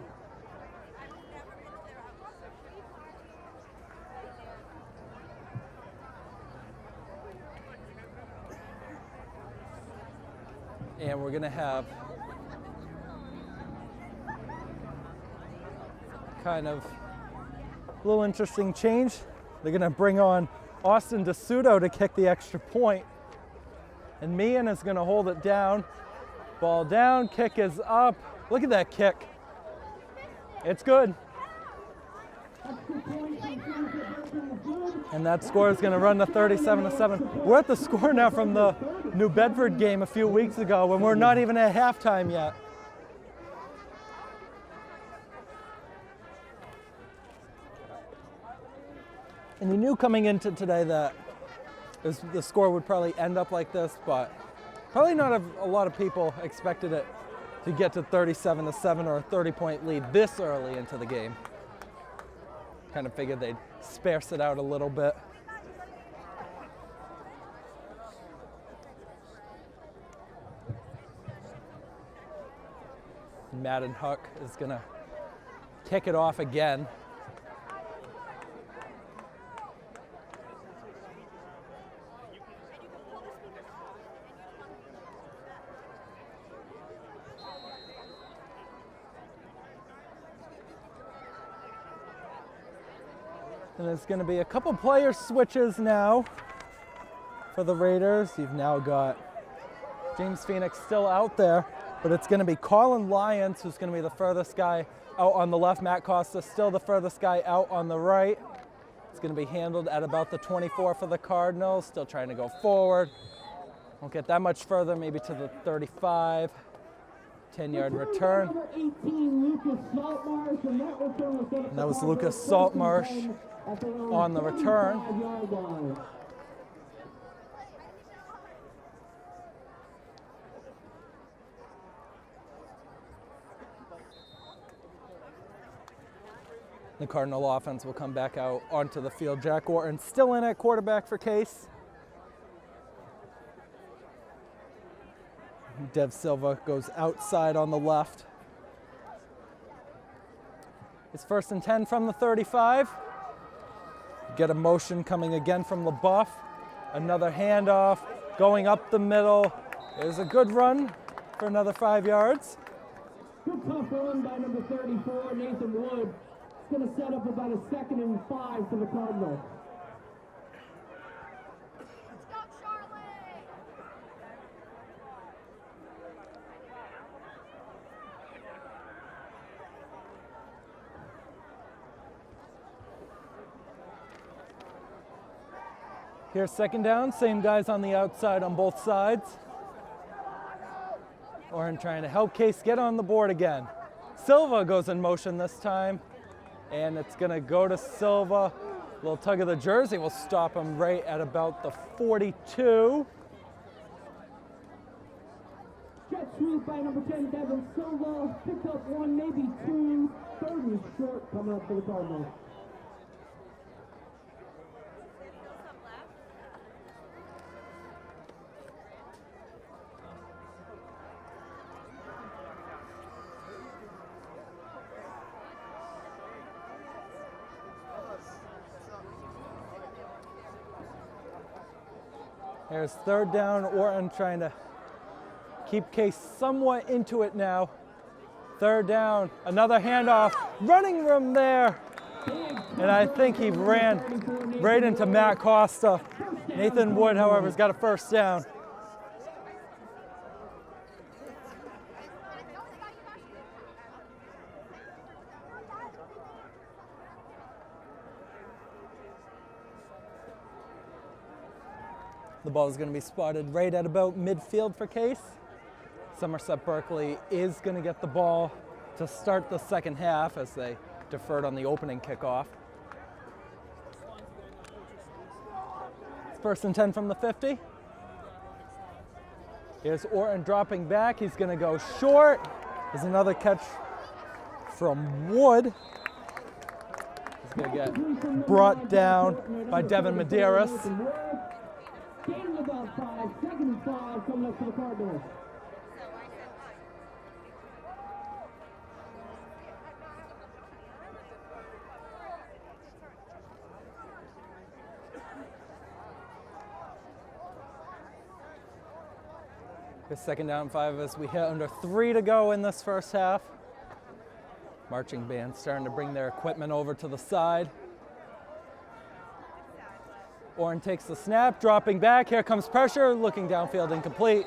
And we're going to have kind of a little interesting change. They're going to bring on Austin DeSuto to kick the extra point. And Meehan is going to hold it down. Ball down, kick is up. Look at that kick. It's good. And that score is going to run to 37-7. We're at the score now from the New Bedford game a few weeks ago when we're not even at halftime yet. And you knew coming into today that the score would probably end up like this, but probably not a lot of people expected it to get to 37-7 or a 30-point lead this early into the game. Kind of figured they'd sparse it out a little bit. Madden Huck is gonna kick it off again. And there's going to be a couple player switches now for the Raiders. You've now got James Phoenix still out there, but it's going to be Colin Lyons who's going to be the furthest guy out on the left. Matt Costa still the furthest guy out on the right. It's going to be handled at about the 24 for the Cardinals, still trying to go forward. Won't get that much further, maybe to the 35. 10-yard return. And that was Lucas Saltmarsh on the return. The Cardinal offense will come back out onto the field. Jack Orton still in at quarterback for Case. Dev Silva goes outside on the left. It's 1st and 10 from the 35. Get a motion coming again from LaBeouf. Another handoff going up the middle. There's a good run for another 5 yards. Good tough run by number 34, Nathan Wood. It's going to set up about a 2nd and 5 for the Cardinals. Here's 2nd down, same guys on the outside on both sides. Orrin trying to help Case get on the board again. Silva goes in motion this time, and it's gonna go to Silva. A little tug of the jersey will stop him right at about the 42. Jet sweep by number 10, Devin Silva. Picked up 1, maybe 2. 3rd and short coming up for the Cardinals. There's 3rd down. Orton trying to keep Case somewhat into it now. 3rd down, another handoff, running room there. And I think he ran right into Matt Costa. Nathan Wood, however, has got a 1st down. The ball is going to be spotted right at about midfield for Case. Somerset Berkley is going to get the ball to start the second half as they deferred on the opening kickoff. It's 1st and 10 from the 50. Here's Orton dropping back. He's going to go short. There's another catch from Wood. He's going to get brought down by Devin Medeiros. Gain of about 5, 2nd and 5 coming up for the Cardinals. It's 2nd down and 5 as we hit under 3 to go in this first half. Marching band starting to bring their equipment over to the side. Orton takes the snap, dropping back. Here comes pressure, looking downfield, incomplete.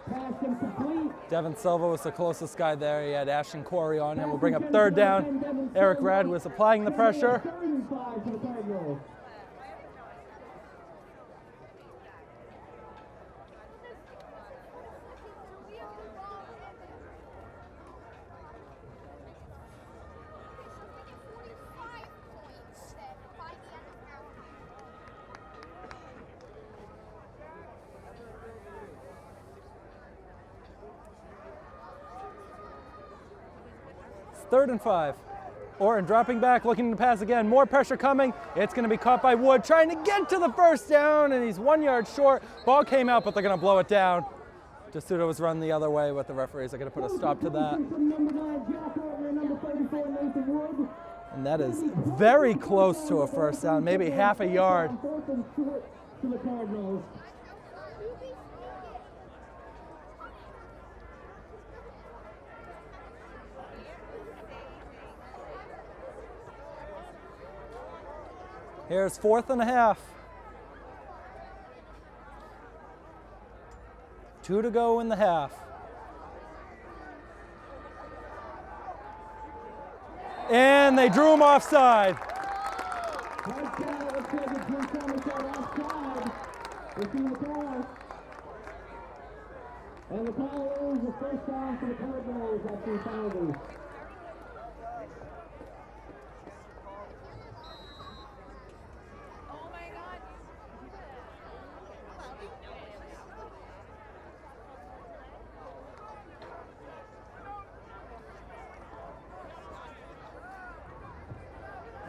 Pass incomplete. Devin Silva was the closest guy there. He had Ashton Corey on him. We'll bring up 3rd down. Eric Rad was applying the pressure. 3rd and 5 for the Cardinals. It's 3rd and 5. Orton dropping back, looking to pass again. More pressure coming. It's going to be caught by Wood, trying to get to the 1st down, and he's 1 yard short. Ball came out, but they're going to blow it down. D'Souza was run the other way, but the referees are going to put a stop to that. And that is very close to a 1st down, maybe half a yard. 4th and short to the Cardinals. Here's 4th and a half. 2 to go in the half. And they drew him offside. And the call is the 1st down for the Cardinals at the penalty.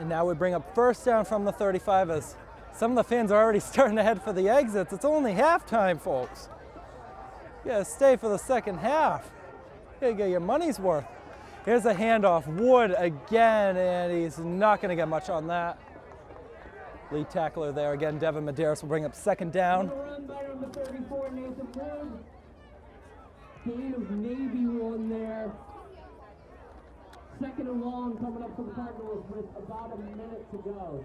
And now we bring up 1st down from the 35 as some of the fans are already starting to head for the exits. It's only halftime, folks. You gotta stay for the second half. You gotta get your money's worth. Here's a handoff. Wood again, and he's not gonna get much on that. Lead tackler there again, Devin Medeiros will bring up 2nd down. Run by number 34, Nathan Wood. Gain of Navy 1 there. 2nd and long coming up for the Cardinals with about a minute to go.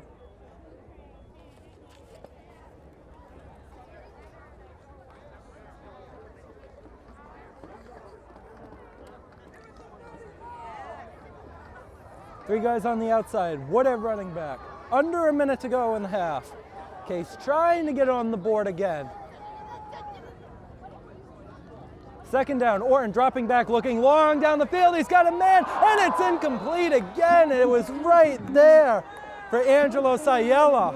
Three guys on the outside, Wood at running back. Under a minute to go in the half. Case trying to get on the board again. 2nd down, Orton dropping back, looking long down the field. He's got a man, and it's incomplete again. It was right there for Angelo Sayella.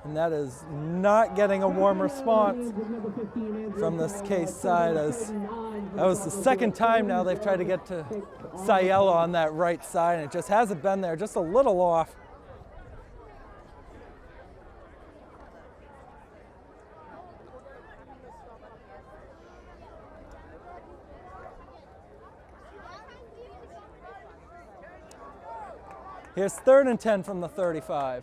And that is not getting a warm response from this Case side, as that was the 2nd time now they've tried to get to Sayella on that right side, and it just hasn't been there, just a little off. Here's 3rd and 10 from the 35.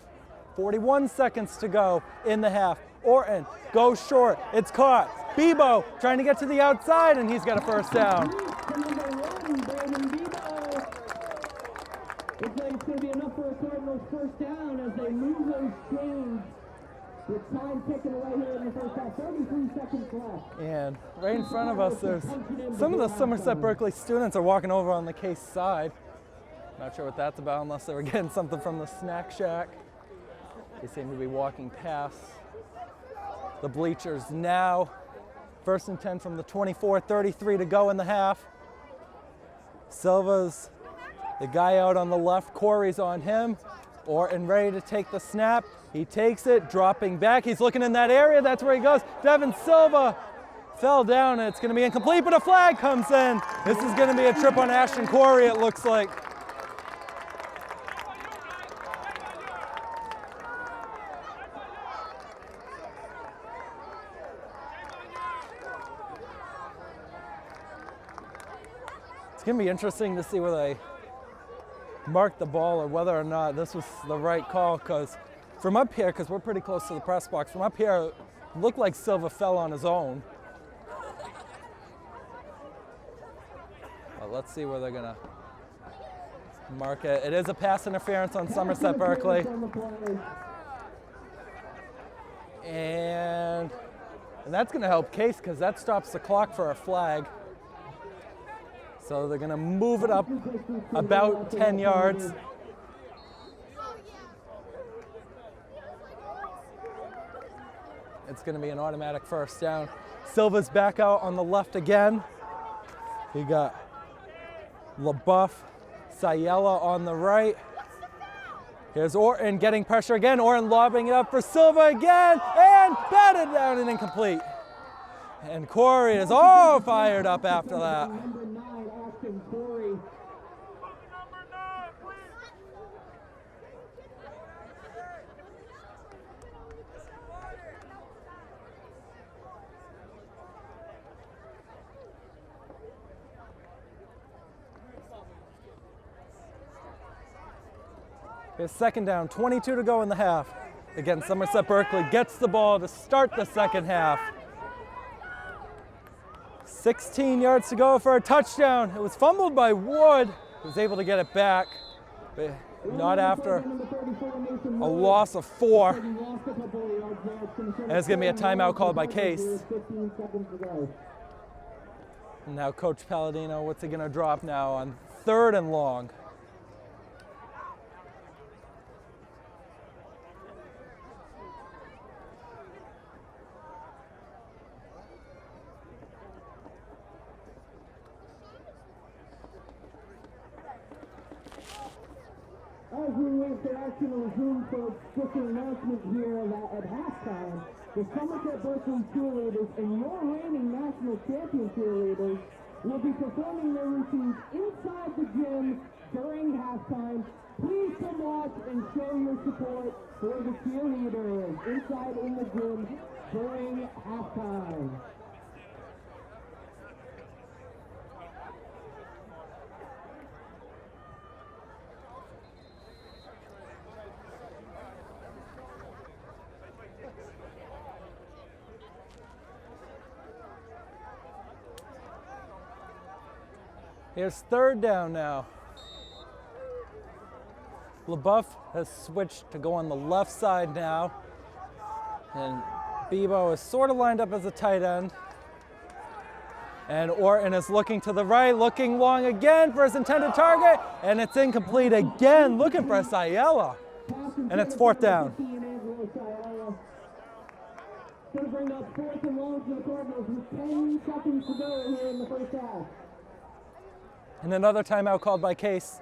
41 seconds to go in the half. Orton goes short. It's caught. Bebo trying to get to the outside, and he's got a 1st down. Looks like it's going to be enough for a Cardinals 1st down as they move those chains. With time ticking away here in the first half. 33 seconds left. And right in front of us, there's some of the Somerset Berkley students are walking over on the Case side. Not sure what that's about unless they were getting something from the snack shack. They seem to be walking past the bleachers now. 1st and 10 from the 24, 33 to go in the half. Silva's the guy out on the left, Corey's on him. Orton ready to take the snap. He takes it, dropping back. He's looking in that area, that's where he goes. Devin Silva fell down and it's gonna be incomplete, but a flag comes in. This is gonna be a trip on Ashton Corey, it looks like. It's gonna be interesting to see whether they mark the ball or whether or not this was the right call, because from up here, because we're pretty close to the press box, from up here, it looked like Silva fell on his own. But let's see where they're gonna mark it. It is a pass interference on Somerset Berkley. And that's gonna help Case, because that stops the clock for a flag. So they're gonna move it up about 10 yards. It's gonna be an automatic 1st down. Silva's back out on the left again. You got LaBeouf, Sayella on the right. Here's Orton getting pressure again. Orton lobbing it up for Silva again, and batted down and incomplete. And Corey is all fired up after that. Here's 2nd down, 22 to go in the half. Again, Somerset Berkley gets the ball to start the 2nd half. 16 yards to go for a touchdown. It was fumbled by Wood. He was able to get it back, but not after a loss of 4. And it's going to be a timeout called by Case. And now Coach Palladino, what's he going to drop now on 3rd and long? As we wait for action to resume, for just an announcement here that at halftime, the Somerset Berkley cheerleaders and your reigning national champion cheerleaders will be performing their routines inside the gym during halftime. Please come watch and show your support for the cheerleaders inside in the gym during halftime. Here's 3rd down now. LaBeouf has switched to go on the left side now. And Bebo is sort of lined up as a tight end. And Orton is looking to the right, looking long again for his intended target. And it's incomplete again, looking for Sayella. And it's 4th down. Going to bring up 4th and long for the Cardinals with 10 seconds to go here in the 1st half. And another timeout called by Case.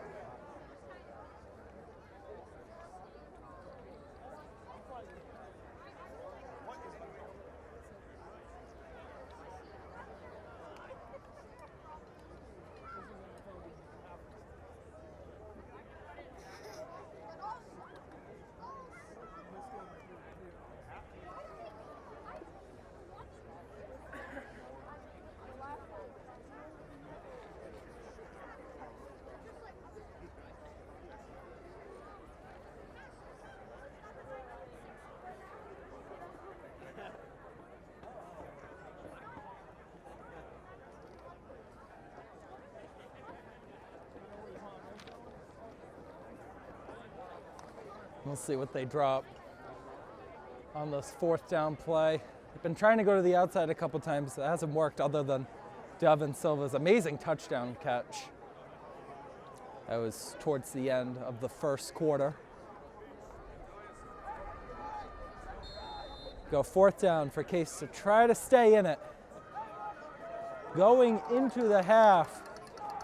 We'll see what they drop on this 4th down play. They've been trying to go to the outside a couple times. It hasn't worked other than Devin Silva's amazing touchdown catch. That was towards the end of the 1st quarter. go 4th down for Case to try to stay in it. Going into the half,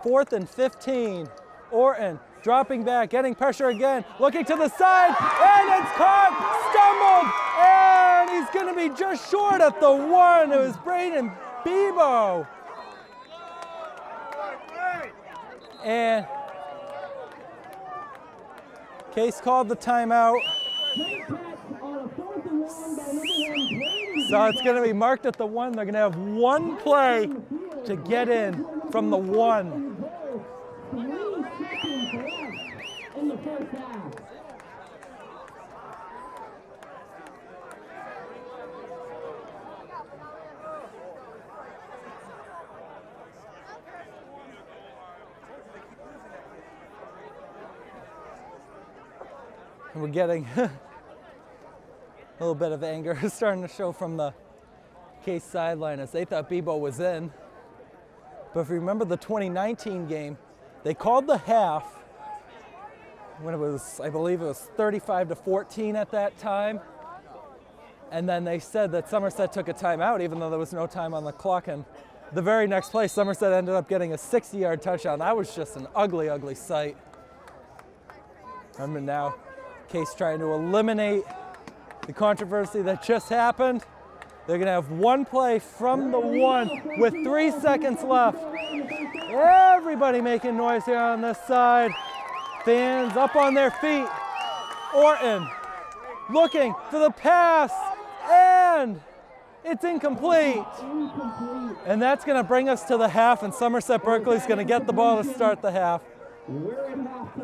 4th and 15. Orton dropping back, getting pressure again, looking to the side, and it's caught, stumbled, and he's going to be just short at the 1. It was Braden Bebo. And Case called the timeout. So it's going to be marked at the 1. They're going to have one play to get in from the 1. And we're getting a little bit of anger starting to show from the Case sideline as they thought Bebo was in. But if you remember the 2019 game, they called the half when it was, I believe it was 35-14 at that time. And then they said that Somerset took a timeout even though there was no time on the clock. And the very next play, Somerset ended up getting a 60-yard touchdown. That was just an ugly, ugly sight. Remember now, Case trying to eliminate the controversy that just happened. They're going to have one play from the 1 with 3 seconds left. Everybody making noise here on this side. Fans up on their feet. Orton looking for the pass, and it's incomplete. And that's going to bring us to the half, and Somerset Berkley's going to get the ball to start the half.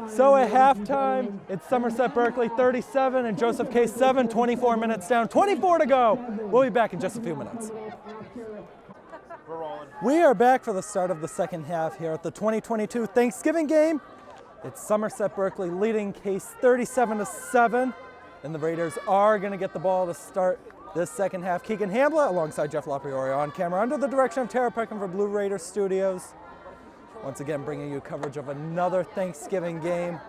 So at halftime, it's Somerset Berkley 37 and Joseph Case 7, 24 minutes down, 24 to go. We'll be back in just a few minutes. We are back for the start of the second half here at the 2022 Thanksgiving game. It's Somerset Berkley leading Case 37-7, and the Raiders are going to get the ball to start this second half. Keegan Hambla alongside Jeff LaPriori on camera under the direction of Tara Peckham for Blue Raider Studios. Once again, bringing you coverage of another Thanksgiving game.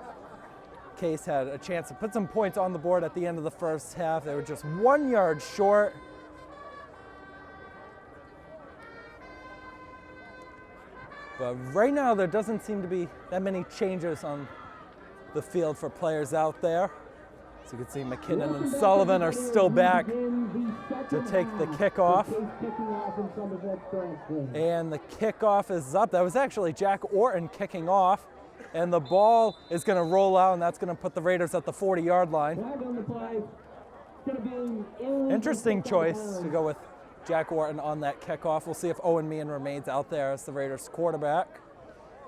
Case had a chance to put some points on the board at the end of the first half. They were just 1 yard short. But right now, there doesn't seem to be that many changes on the field for players out there. So you can see McKinnon and Sullivan are still back to take the kickoff. And the kickoff is up. That was actually Jack Orton kicking off. And the ball is going to roll out, and that's going to put the Raiders at the 40-yard line. Interesting choice to go with Jack Orton on that kickoff. We'll see if Owen Meehan remains out there as the Raiders quarterback.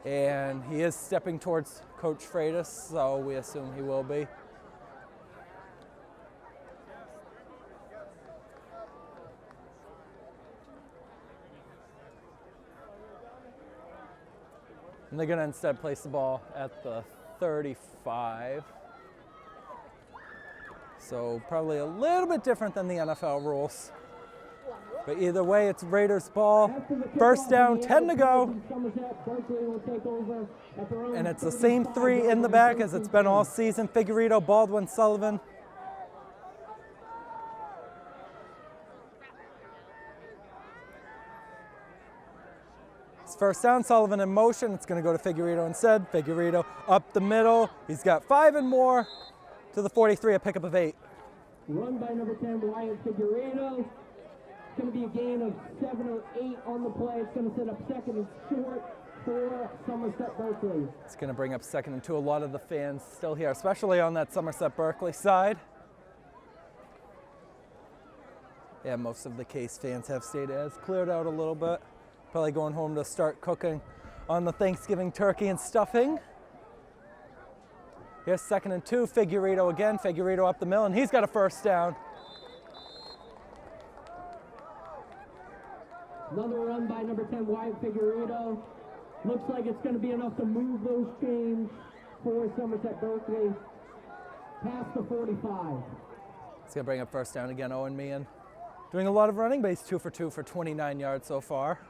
And he is stepping towards Coach Freitas, so we assume he will be. And they're going to instead place the ball at the 35. So probably a little bit different than the NFL rules. But either way, it's Raiders ball. First down, 10 to go. And it's the same 3 in the back as it's been all season. Figueredo, Baldwin, Sullivan. First down, Sullivan in motion. It's going to go to Figueredo instead. Figueredo up the middle. He's got 5 and more to the 43, a pickup of 8. Run by number 10, Wyatt Figueredo. It's going to be a gain of 7 or 8 on the play. It's going to set up second and short for Somerset Berkley. It's going to bring up second and 2. A lot of the fans still here, especially on that Somerset Berkley side. Yeah, most of the Case fans have stayed. It has cleared out a little bit. Probably going home to start cooking on the Thanksgiving turkey and stuffing. Here's second and 2, Figueredo again. Figueredo up the middle, and he's got a first down. Another run by number 10, Wyatt Figueredo. Looks like it's going to be enough to move those chains for Somerset Berkley past the 45. It's going to bring up first down again, Owen Meehan. Doing a lot of running, but he's 2 for 2 for 29 yards so far.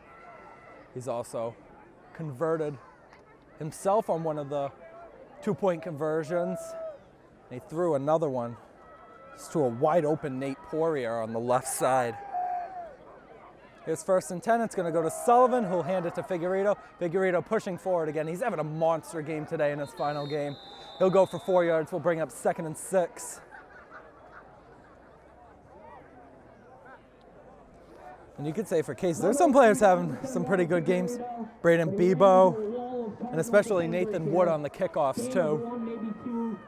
He's also converted himself on one of the 2-point conversions. And he threw another one Just to a wide open Nate Poirier on the left side. Here's 1st and 10. It's going to go to Sullivan, who'll hand it to Figueredo. Figueredo pushing forward again. He's having a monster game today in his final game. He'll go for 4 yards. We'll bring up 2nd and 6. And you could say for Case, there's some players having some pretty good games. Braden Bebo, and especially Nathan Wood on the kickoffs too. One, maybe 2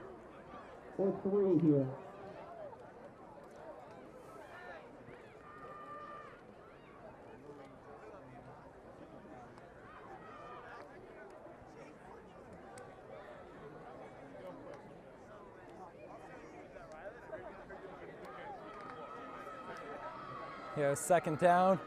or 3 here. Here's 2nd down.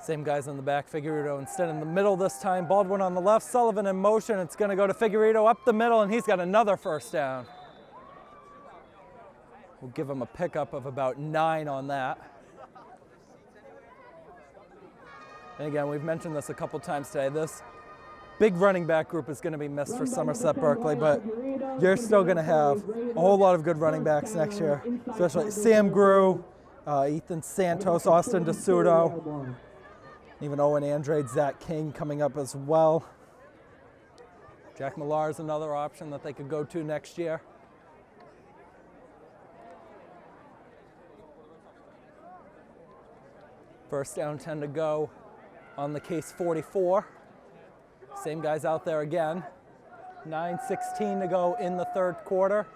Same guys in the back. Figueredo instead in the middle this time. Baldwin on the left. Sullivan in motion. It's going to go to Figueredo up the middle, and he's got another 1st down. We'll give him a pickup of about 9 on that. And again, we've mentioned this a couple times today. This big running back group is going to be missed for Somerset Berkley, but you're still going to have a whole lot of good running backs next year, especially Sam Grew, Ethan Santos, Austin DeSuto, even Owen Andrade, Zach King coming up as well. Jack Millar is another option that they could go to next year. First down, 10 to go on the Case 44. Same guys out there again. 9:16 to go in the 3rd quarter.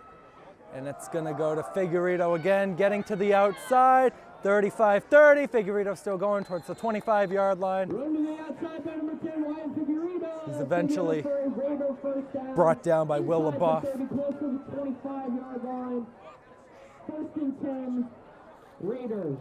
And it's going to go to Figueredo again, getting to the outside. 35-30. Figueredo still going towards the 25-yard line. He's eventually brought down by Will LaBeouf. 25-yard line. 1st and 10, Raiders.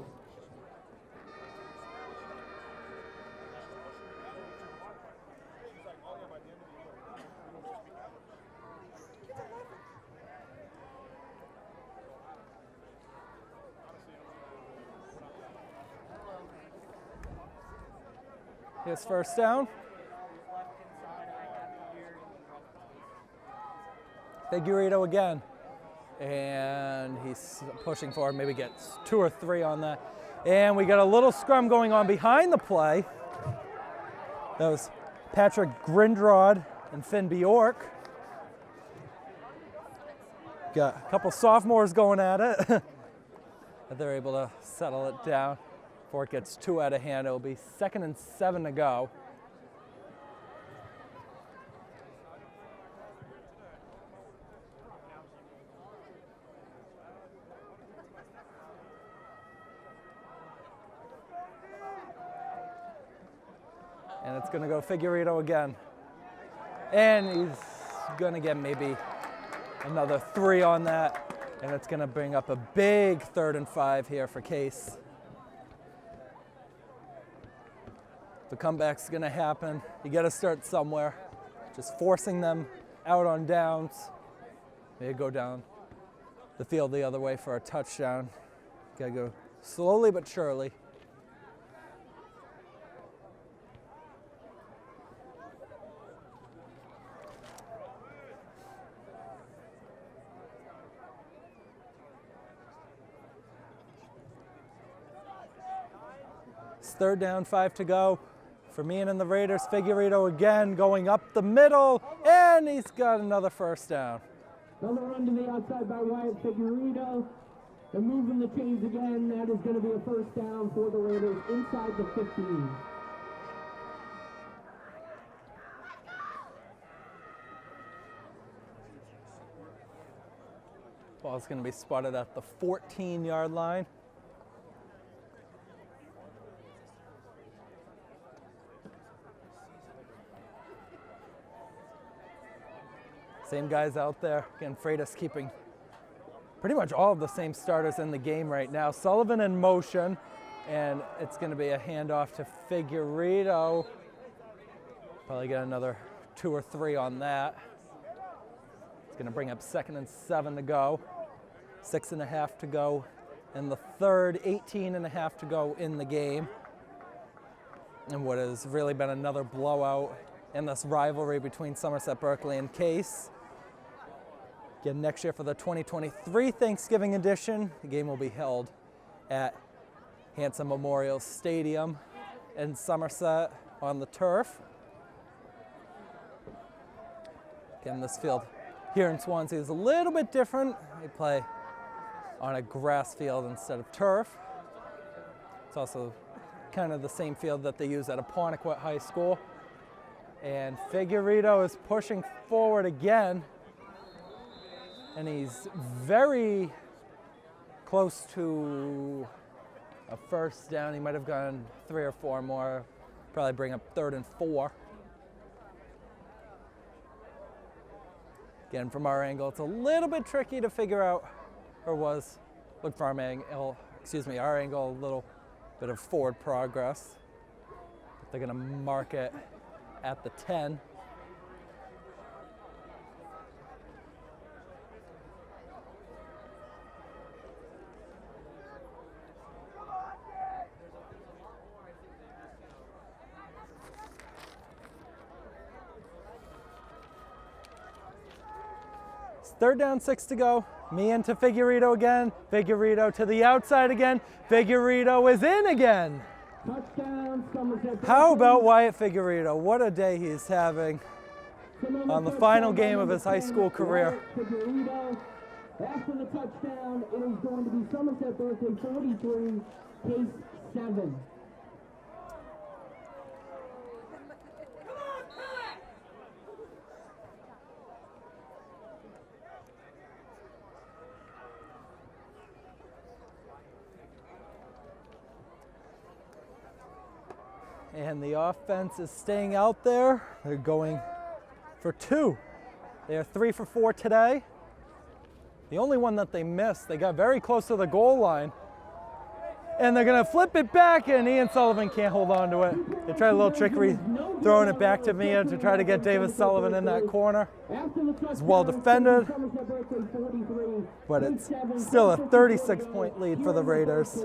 Here's 1st down. Figueredo again. And he's pushing forward, maybe gets 2 or 3 on that. And we got a little scrum going on behind the play. That was Patrick Grindrod and Finn Bjork. Got a couple sophomores going at it. But they're able to settle it down. Before it gets too out of hand, it'll be 2nd and 7 to go. And it's going to go Figueredo again. And he's going to get maybe another 3 on that. And it's going to bring up a big 3rd and 5 here for Case. The comeback's going to happen. You got to start somewhere. Just forcing them out on downs. Maybe go down the field the other way for a touchdown. Got to go slowly but surely. It's 3rd down, 5 to go. For me and the Raiders, Figueredo again going up the middle, and he's got another 1st down. Another run to the outside by Wyatt Figueredo. They're moving the chains again. That is going to be a 1st down for the Raiders inside the 15. Ball's going to be spotted at the 14-yard line. Same guys out there. Again, Freitas keeping pretty much all of the same starters in the game right now. Sullivan in motion, and it's going to be a handoff to Figueredo. Probably get another 2 or 3 on that. It's going to bring up 2nd and 7 to go. 6.5 to go in the 3rd, 18.5 to go in the game. And what has really been another blowout in this rivalry between Somerset Berkley and Case. Again, next year for the 2023 Thanksgiving edition, the game will be held at Hanson Memorial Stadium in Somerset on the turf. Again, this field here in Swansea is a little bit different. They play on a grass field instead of turf. It's also kind of the same field that they use at Apponequet High School. And Figueredo is pushing forward again. And he's very close to a first down. He might have gone 3 or 4 more. Probably bring up 3rd and 4. Again, from our angle, it's a little bit tricky to figure out, or was, look for our angle, our angle, a little bit of forward progress. They're gonna mark it at the 10. It's 3rd down, 6 to go. Me into Figueredo again. Figueredo to the outside again. Figueredo is in again. Touchdown, Somerset Berkley. How about Wyatt Figueredo? What a day he's having on the final game of his high school career. Figueredo. After the touchdown, it is going to be Somerset Berkley 43, Case 7. And the offense is staying out there. They're going for 2. They are 3 for 4 today. The only one that they missed, they got very close to the goal line. And they're gonna flip it back, and Ian Sullivan can't hold on to it. They tried a little trickery, throwing it back to Mia to try to get Davis Sullivan in that corner. It's well defended, but it's still a 36-point lead for the Raiders.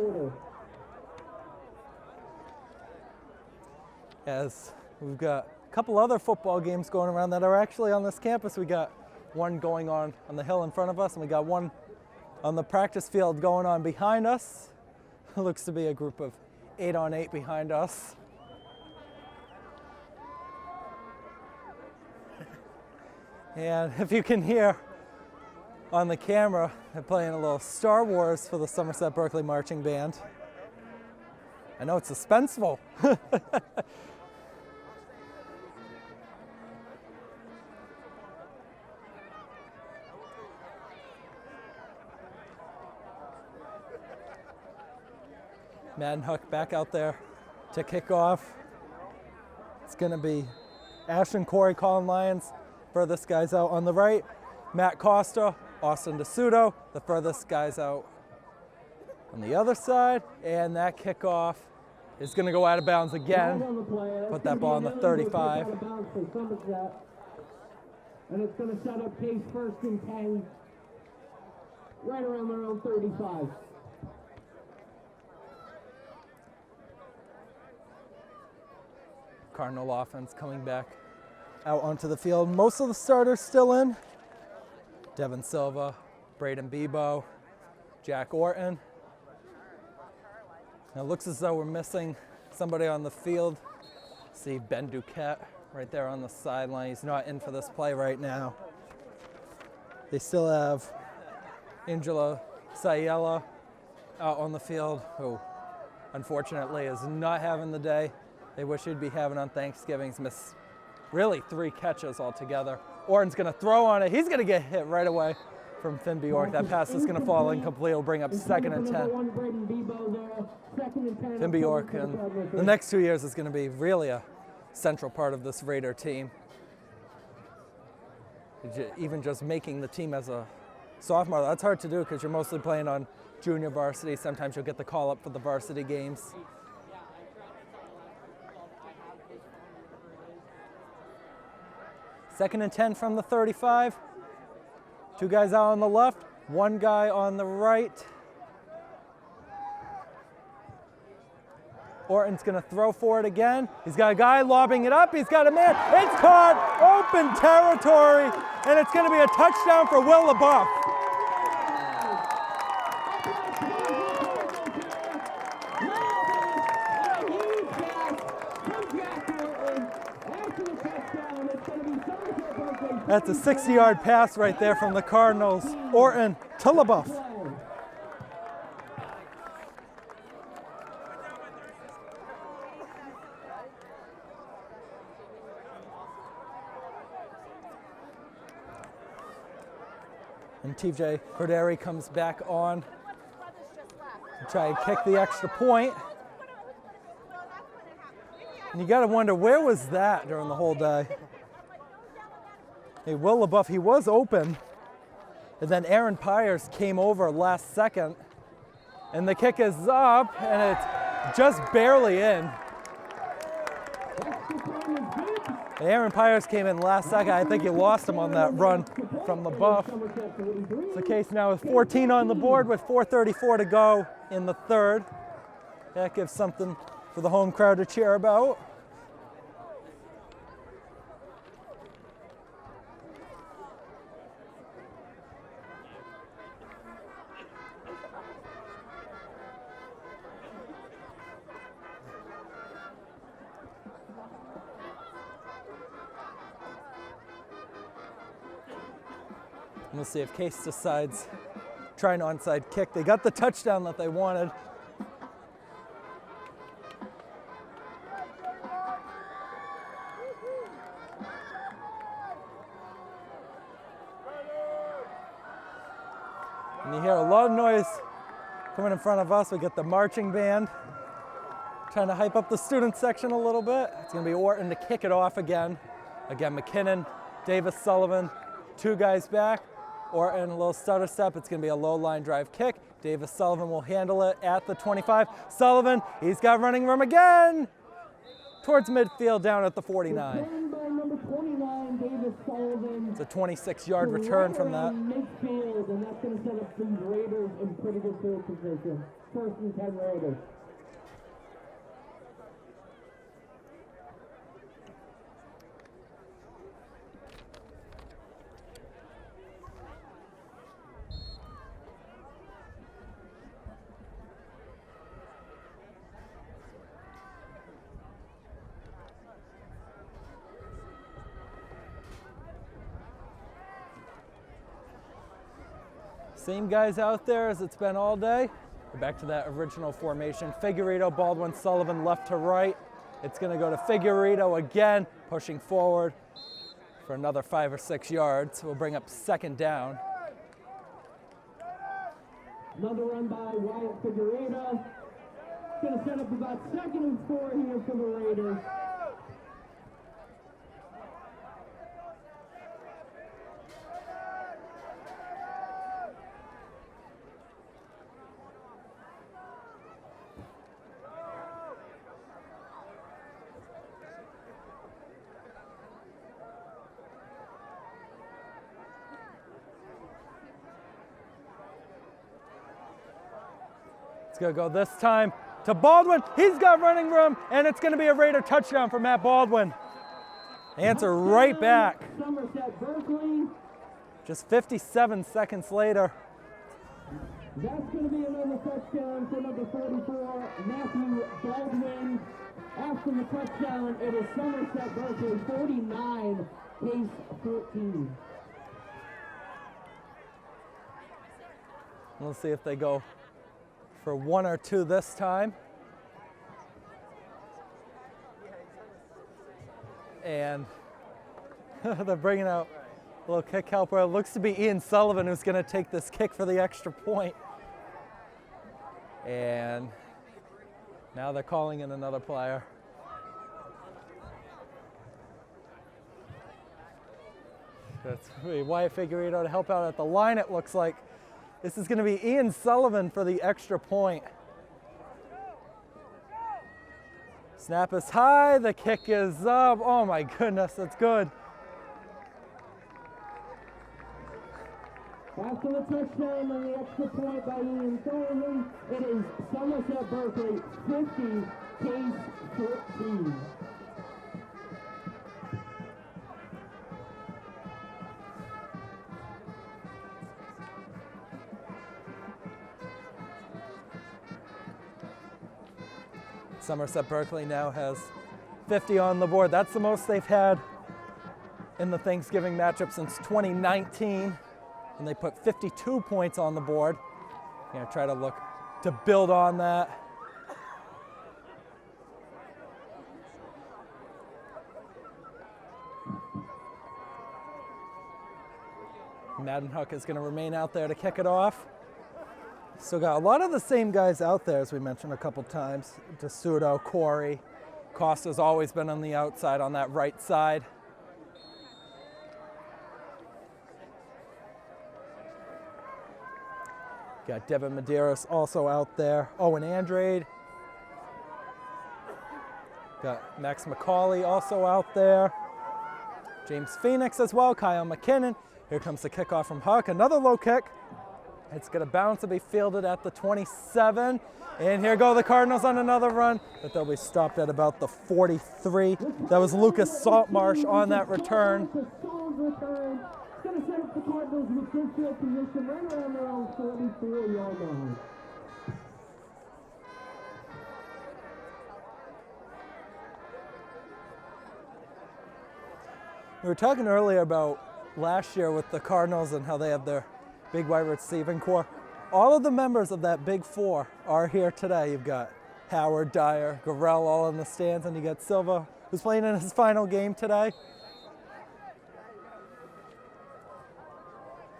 As we've got a couple other football games going around that are actually on this campus. We got one going on the hill in front of us, and we got one on the practice field going on behind us. It looks to be a group of 8-on-8 behind us. And if you can hear on the camera, they're playing a little Star Wars for the Somerset Berkley Marching Band. I know it's suspenseful. Madden Hook back out there to kick off. It's going to be Ashton Corey calling Lions. Furthest guys out on the right. Matt Costa, Austin DeSuto. The furthest guys out on the other side. And that kickoff is going to go out of bounds again. Put that ball on the 35. And it's going to set up Case 1st and 10 right around their own 35. Cardinal offense coming back out onto the field. Most of the starters still in. Devin Silva, Braden Bebo, Jack Orton. Now it looks as though we're missing somebody on the field. See Ben Duquette right there on the sideline. He's not in for this play right now. They still have Angela Sayela out on the field, who unfortunately is not having the day they wish he'd be having on Thanksgiving. He's missed really 3 catches altogether. Orton's gonna throw on it. He's gonna get hit right away from Finn Bjork. That pass is gonna fall incomplete. It'll bring up 2nd and 10. Finn Bjork in the next 2 years is gonna be really a central part of this Raider team. Even just making the team as a sophomore, that's hard to do because you're mostly playing on junior varsity. Sometimes you'll get the call up for the varsity games. Second and 10 from the 35. 2 guys out on the left, 1 guy on the right. Orton's gonna throw for it again. He's got a guy lobbing it up. He's got a man. It's caught. Open territory. And it's gonna be a touchdown for Will LaBeouf. That's a 60-yard pass right there from the Cardinals. Orton to LaBeouf. And TJ Corderi comes back on to try and kick the extra point. And you got to wonder, where was that during the whole day? Hey, Will LaBeouf, he was open. And then Aaron Pyers came over last second. And the kick is up, and it's just barely in. Aaron Pyers came in last second. I think he lost him on that run from LaBeouf. So Case now with 14 on the board with 4:34 to go in the third. That gives something for the home crowd to cheer about. We'll see if Case decides try an onside kick. They got the touchdown that they wanted. And you hear a lot of noise coming in front of us. We get the marching band trying to hype up the student section a little bit. It's going to be Orton to kick it off again. Again, McKinnon, Davis Sullivan, two guys back. Orton, a little stutter step. It's going to be a low line drive kick. Davis Sullivan will handle it at the 25. Sullivan, he's got running room again towards midfield down at the 49. It's a 26-yard return from that. Midfield, and that's going to set up the Raiders in pretty good field position. First and 10 Raiders. Same guys out there as it's been all day. We're back to that original formation. Figueredo, Baldwin, Sullivan left to right. It's going to go to Figueredo again, pushing forward for another 5 or 6 yards. We'll bring up second down. Another run by Wyatt Figueredo. Going to set up about 2nd and 4 here for the Raiders. Going to go this time to Baldwin. He's got running room, and it's going to be a Raider touchdown for Matt Baldwin. Answer right back. Somerset Berkley. Just 57 seconds later. That's going to be another touchdown for number 44, Matthew Baldwin. After the touchdown, it is Somerset Berkley 49, Case 14. We'll see if they go for 1 or 2 this time. And they're bringing out a little kick helper. It looks to be Ian Sullivan who's going to take this kick for the extra point. And now they're calling in another player. That's Wyatt Figueredo to help out at the line, it looks like. This is going to be Ian Sullivan for the extra point. Snap is high, the kick is up. Oh my goodness, that's good. After the touchdown and the extra point by Ian Sullivan, it is Somerset Berkley 50, Case 14. Somerset Berkley now has 50 on the board. That's the most they've had in the Thanksgiving matchup since 2019, and they put 52 points on the board. Gonna try to look to build on that. Madden Huck is gonna remain out there to kick it off. Still got a lot of the same guys out there, as we mentioned a couple times. DeSuto, Corey. Costa's always been on the outside on that right side. Got Devin Medeiros also out there. Owen Andrade. Got Max McCauley also out there. James Phoenix as well, Kyle McKinnon. Here comes the kickoff from Huck, another low kick. It's gonna bounce and be fielded at the 27. And here go the Cardinals on another run, but they'll be stopped at about the 43. That was Lucas Saltmarsh on that return. Gonna set up the Cardinals with good field position right around their own 44-yard line. We were talking earlier about last year with the Cardinals and how they have their big wide receiving core. All of the members of that big four are here today. You've got Howard, Dyer, Garrell all in the stands, and you got Silva, who's playing in his final game today.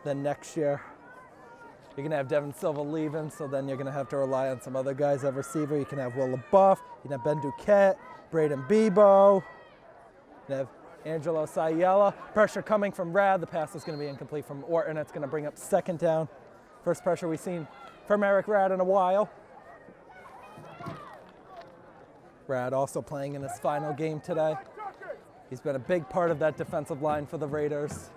Then next year, you're going to have Devin Silva leaving, so then you're going to have to rely on some other guys at receiver. You can have Will LaBeouf, you can have Ben Duquette, Braden Bebo, you can have Angelo Sayella. Pressure coming from Rad. The pass is going to be incomplete from Orton. It's going to bring up second down. First pressure we've seen from Eric Rad in a while. Rad also playing in his final game today. He's been a big part of that defensive line for the Raiders.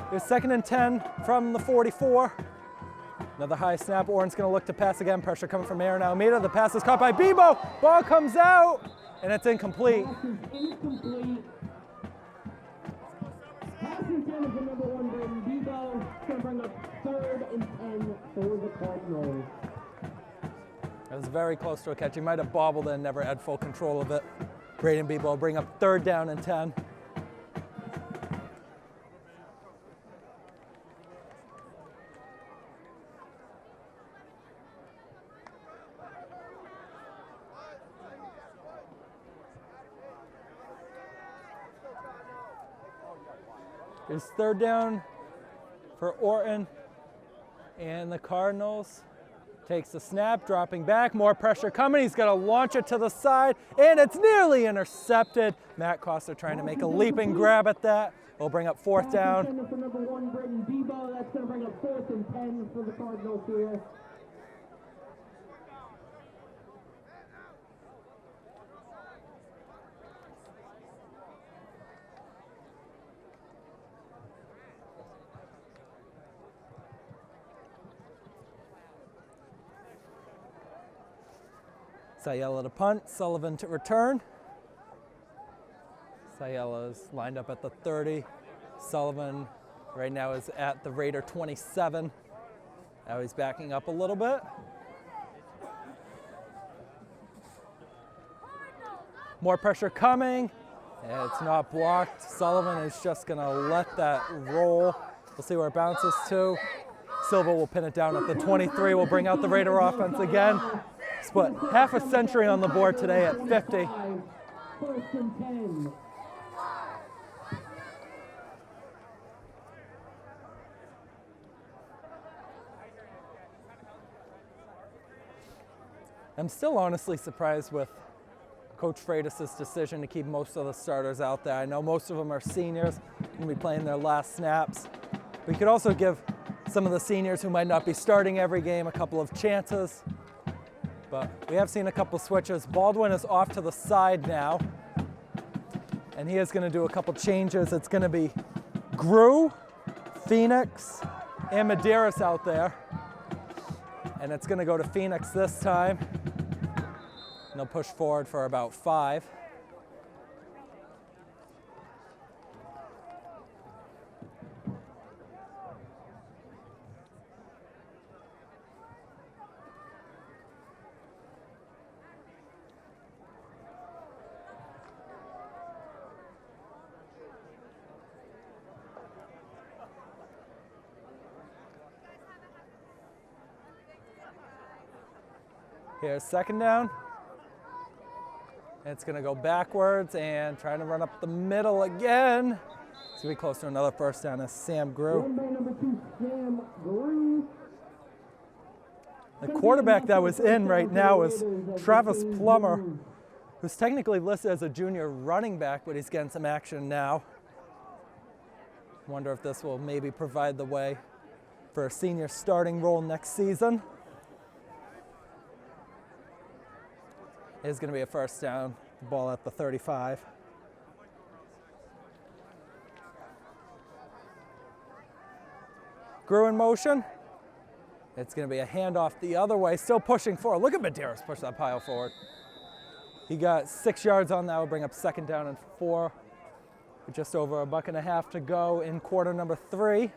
Here's 2nd and 10 from the 44. Another high snap. Orton's going to look to pass again. Pressure coming from Aaron Almeida. The pass is caught by Bebo. Ball comes out, and it's incomplete. Incomplete. Pass intended for number 1, Braden Bebo. It's going to bring up 3rd and 10 for the Cardinals. It was very close to a catch. He might have bobbled and never had full control of it. Braden Bebo will bring up 3rd down and 10. Here's 3rd down for Orton, and the Cardinals takes the snap, dropping back, more pressure coming. He's going to launch it to the side, and it's nearly intercepted. Matt Costa trying to make a leaping grab at that. We'll bring up 4th down. For number 1, Braden Bebo. That's going to bring up 4th and 10 for the Cardinals here. Sayella to punt, Sullivan to return. Sayella is lined up at the 30. Sullivan right now is at the Raider 27. Now he's backing up a little bit. More pressure coming. It's not blocked. Sullivan is just going to let that roll. We'll see where it bounces to. Silva will pin it down at the 23. We'll bring out the Raider offense again. Split half a century on the board today at 50. 1st and 10. I'm still honestly surprised with Coach Freitas' decision to keep most of the starters out there. I know most of them are seniors, going to be playing their last snaps. But you could also give some of the seniors who might not be starting every game a couple of chances. But we have seen a couple switches. Baldwin is off to the side now, and he is going to do a couple changes. It's going to be Grew, Phoenix, and Medeiros out there. And it's going to go to Phoenix this time. And they'll push forward for about 5. Here's second down. It's going to go backwards and trying to run up the middle again. It's going to be close to another first down as Sam Grew. Number 2, Sam Grew. The quarterback that was in right now is Travis Plummer, who's technically listed as a junior running back, but he's getting some action now. Wonder if this will maybe provide the way for a senior starting role next season. Is going to be a first down, ball at the 35. Grew in motion. It's going to be a handoff the other way, still pushing forward. Look at Medeiros push that pile forward. He got 6 yards on that, will bring up second down and 4. With just over $1.50 to go in quarter number 3.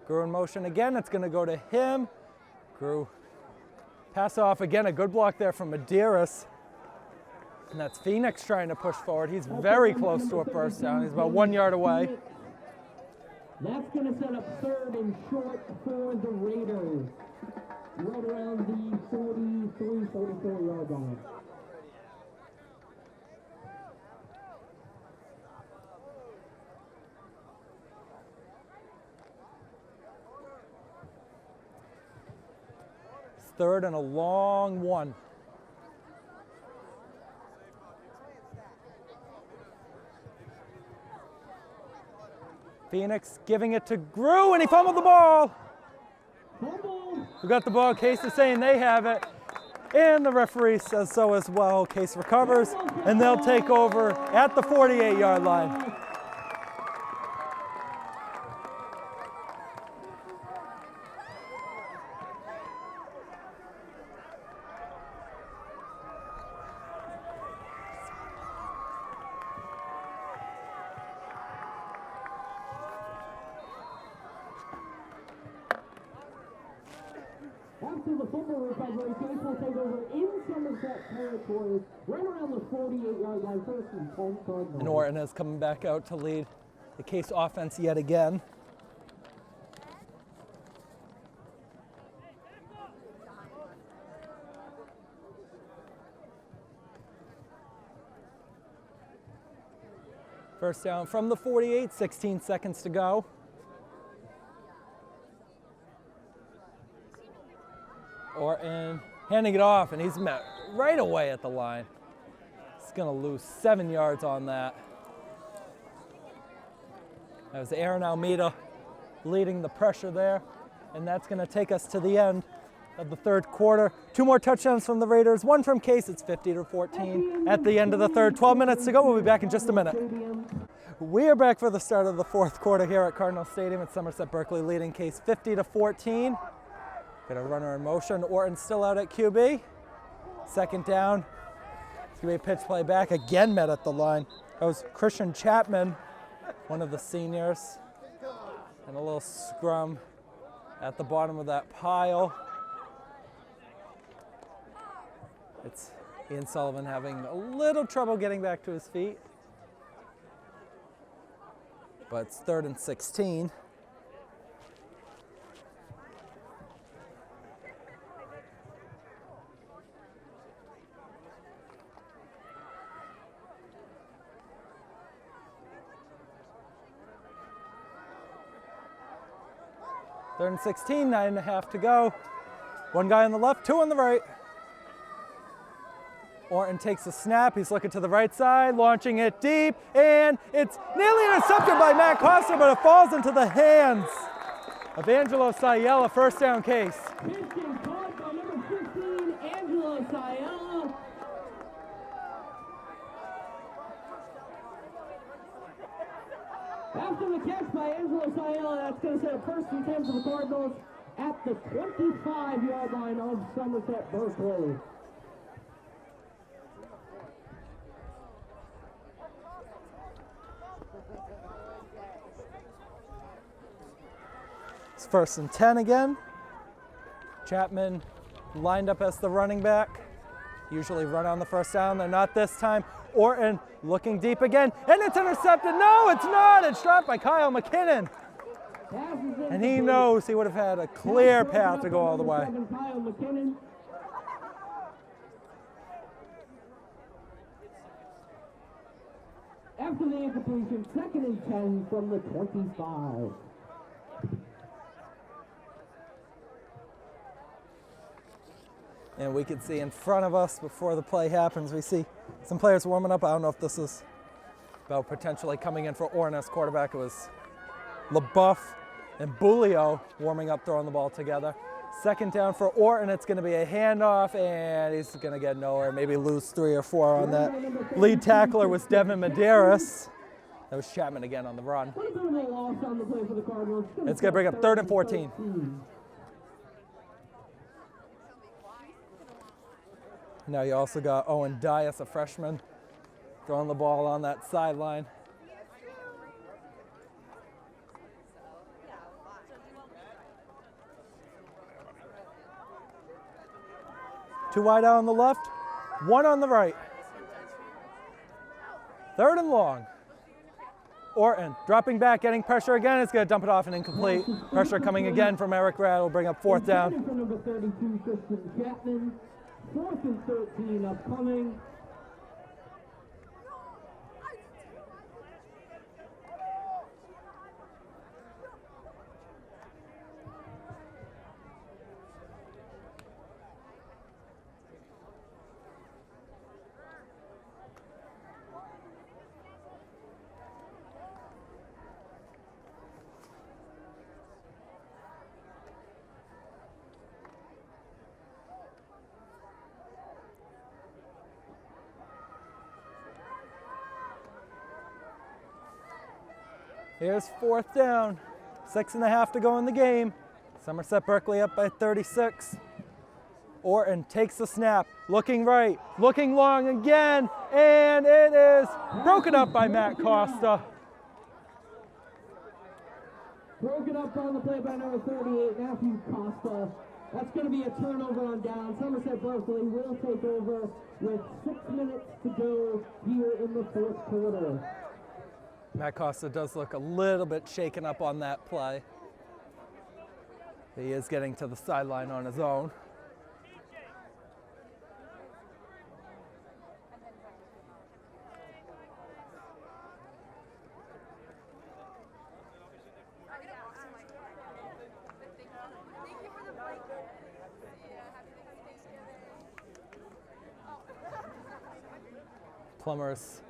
Grew in motion again, it's going to go to him. Grew pass off again, a good block there from Medeiros. And that's Phoenix trying to push forward. He's very close to a first down. He's about 1 yard away. That's going to set up third and short for the Raiders. Right around the 43, 44-yard line. Third and a long one. Phoenix giving it to Grew, and he fumbled the ball. We got the ball. Case is saying they have it, and the referee says so as well. Case recovers, and they'll take over at the 48-yard line. After the fumble recovery, Case will take over in Somerset territory, right around the 48-yard line, first and 10 Cardinals. And Orton is coming back out to lead the Case offense yet again. First down from the 48, 16 seconds to go. Orton handing it off, and he's met right away at the line. He's going to lose 7 yards on that. That was Aaron Almeida leading the pressure there, and that's going to take us to the end of the third quarter. 2 more touchdowns from the Raiders, 1 from Case. It's 50-14 at the end of the third. 12 minutes to go. We'll be back in just a minute. We are back for the start of the fourth quarter here at Cardinal Stadium at Somerset Berkley, leading Case 50-14. Got a runner in motion. Orton still out at QB. Second down. It's going to be a pitch play back. Again met at the line. That was Christian Chapman, one of the seniors. And a little scrum at the bottom of that pile. It's Ian Sullivan having a little trouble getting back to his feet. But it's 3rd and 16. 3rd and 16, 9.5 to go. One guy on the left, two on the right. Orton takes a snap, he's looking to the right side, launching it deep, and it's nearly intercepted by Matt Costa, but it falls into the hands of Angelo Sayella, first down Case. Christian caught by number 15, Angelo Sayella. After the catch by Angelo Sayella, that's going to set a first and 10 for the Cardinals at the 25-yard line of Somerset Berkley. It's 1st and 10 again. Chapman lined up as the running back. Usually run on the first down. They're not this time. Orton looking deep again, and it's intercepted. No, it's not. It's dropped by Kyle McKinnon. And he knows he would have had a clear path to go all the way. Kyle McKinnon. After the incompletion, 2nd and 10 from the 25. And we can see in front of us before the play happens, we see some players warming up. I don't know if this is about potentially coming in for Orton as quarterback. It was LaBeouf and Bulio warming up, throwing the ball together. 2nd down for Orton. It's going to be a handoff, and he's going to get nowhere, maybe lose 3 or 4 on that. Lead tackler was Devin Medeiros. That was Chapman again on the run. It's going to bring up 3rd and 14. Now you also got Owen Dias, a freshman, throwing the ball on that sideline. Two wide out on the left, one on the right. 3rd and long. Orton dropping back, getting pressure again. It's going to dump it off and incomplete. Pressure coming again from Eric Rad will bring up 4th down. Number 32, Christian Chapman. 4th and 13 upcoming. Here's 4th down. 6.5 to go in the game. Somerset Berkley up by 36. Orton takes the snap, looking right, looking long again, and it is broken up by Matt Costa. Broken up on the play by number 38, Matthew Costa. That's going to be a turnover on down. Somerset Berkley will take over with 6 minutes to go here in the 4th quarter. Matt Costa does look a little bit shaken up on that play. He is getting to the sideline on his own. Plummer's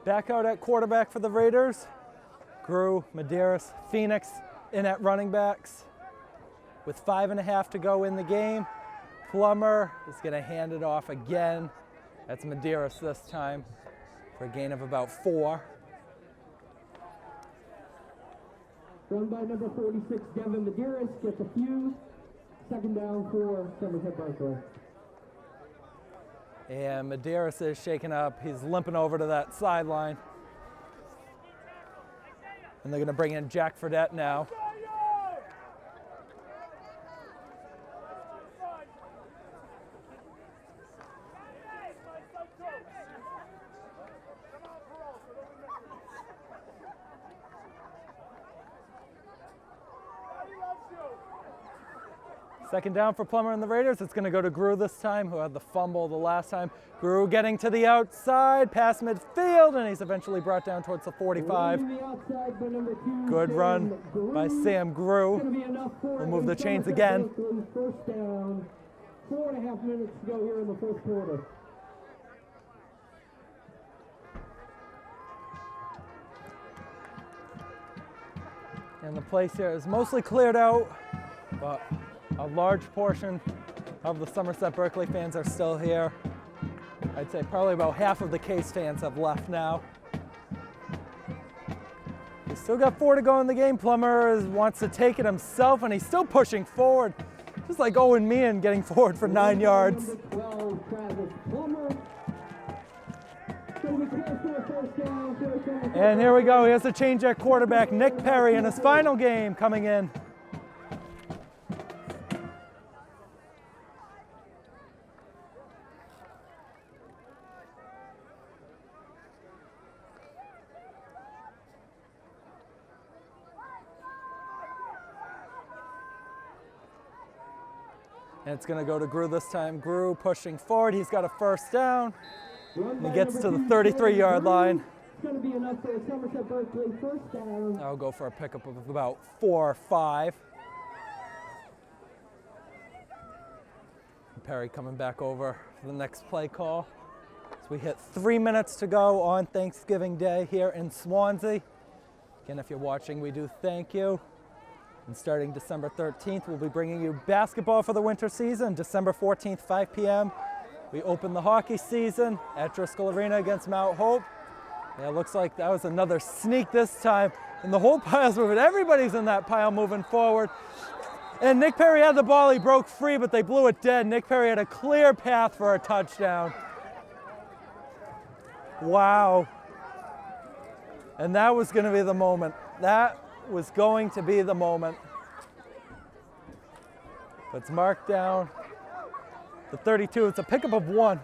back out at quarterback for the Raiders. Grew, Medeiros, Phoenix in at running backs. With 5.5 to go in the game, Plummer is going to hand it off again. That's Medeiros this time for a gain of about 4. Run by number 46, Devin Medeiros, gets a few. 2nd down for Somerset Berkley. And Medeiros is shaken up. He's limping over to that sideline. And they're going to bring in Jack Fredette now. Second down for Plummer and the Raiders. It's going to go to Grew this time, who had the fumble the last time. Grew getting to the outside, past midfield, and he's eventually brought down towards the 45. Good run by Sam Grew. We'll move the chains again. First down, 4.5 minutes to go here in the first quarter. And the place here is mostly cleared out, but a large portion of the Somerset Berkley fans are still here. I'd say probably about half of the Case fans have left now. We still got 4 to go in the game. Plummer wants to take it himself, and he's still pushing forward. Just like Owen Meehan getting forward for 9 yards. And here we go. He has to change at quarterback. Nick Perry in his final game coming in. And it's going to go to Grew this time. Grew pushing forward. He's got a first down. And he gets to the 33-yard line. It's going to be enough for a Somerset Berkley first down. I'll go for a pickup of about 4 or 5. Perry coming back over for the next play call. So we hit 3 minutes to go on Thanksgiving Day here in Swansea. Again, if you're watching, we do thank you. And starting December 13th, we'll be bringing you basketball for the winter season. December 14th, 5 p.m. We open the hockey season at Driscoll Arena against Mount Hope. Yeah, it looks like that was another sneak this time. And the whole pile's moving. Everybody's in that pile moving forward. And Nick Perry had the ball. He broke free, but they blew it dead. Nick Perry had a clear path for a touchdown. Wow. And that was going to be the moment. That was going to be the moment. But it's marked down. The 32, it's a pickup of 1.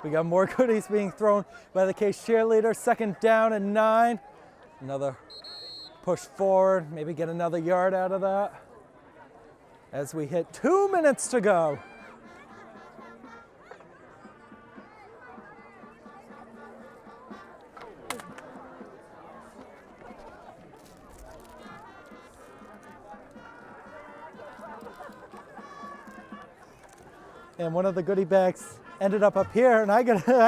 We got more goodies being thrown by the Case cheerleader. Second down and 9. Another push forward, maybe get another yard out of that. As we hit 2 minutes to go. And one of the goodie bags ended up here, and I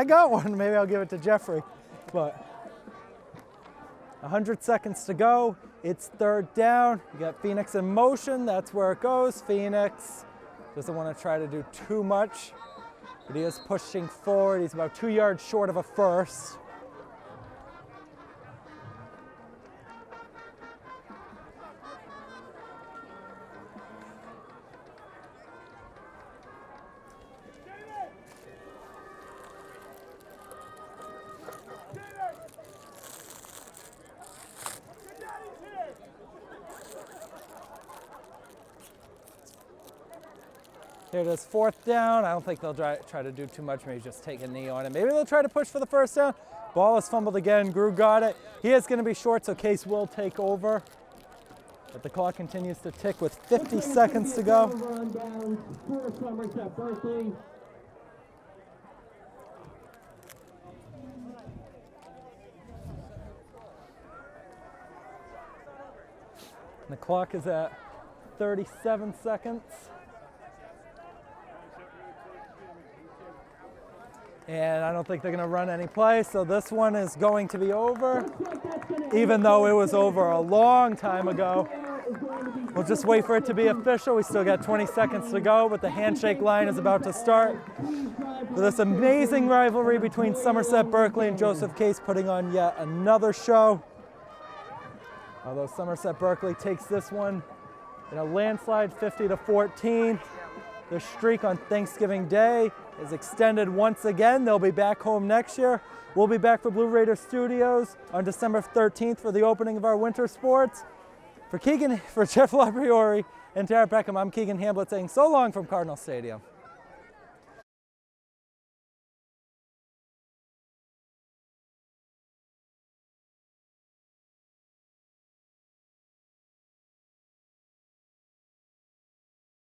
got one. Maybe I'll give it to Jeffrey. But 100 seconds to go. It's third down. You got Phoenix in motion. That's where it goes. Phoenix doesn't want to try to do too much, but he is pushing forward. He's about 2 yards short of a first. Here it is, fourth down. I don't think they'll try to do too much, maybe just take a knee on it. Maybe they'll try to push for the first down. Ball is fumbled again, Grew got it. He is gonna be short, so Case will take over. But the clock continues to tick with 50 seconds to go. The clock is at 37 seconds. And I don't think they're going to run any play, so this one is going to be over, even though it was over a long time ago. We'll just wait for it to be official. We still got 20 seconds to go, but the handshake line is about to start. For this amazing rivalry between Somerset Berkley and Joseph Case, putting on yet another show. Although Somerset Berkley takes this one in a landslide, 50-14. The streak on Thanksgiving Day is extended once again. They'll be back home next year. We'll be back for Blue Raider Studios on December 13th for the opening of our winter sports. For Jeff Lapriori and Tara Peckham, I'm Keegan Hamblett saying so long from Cardinal Stadium.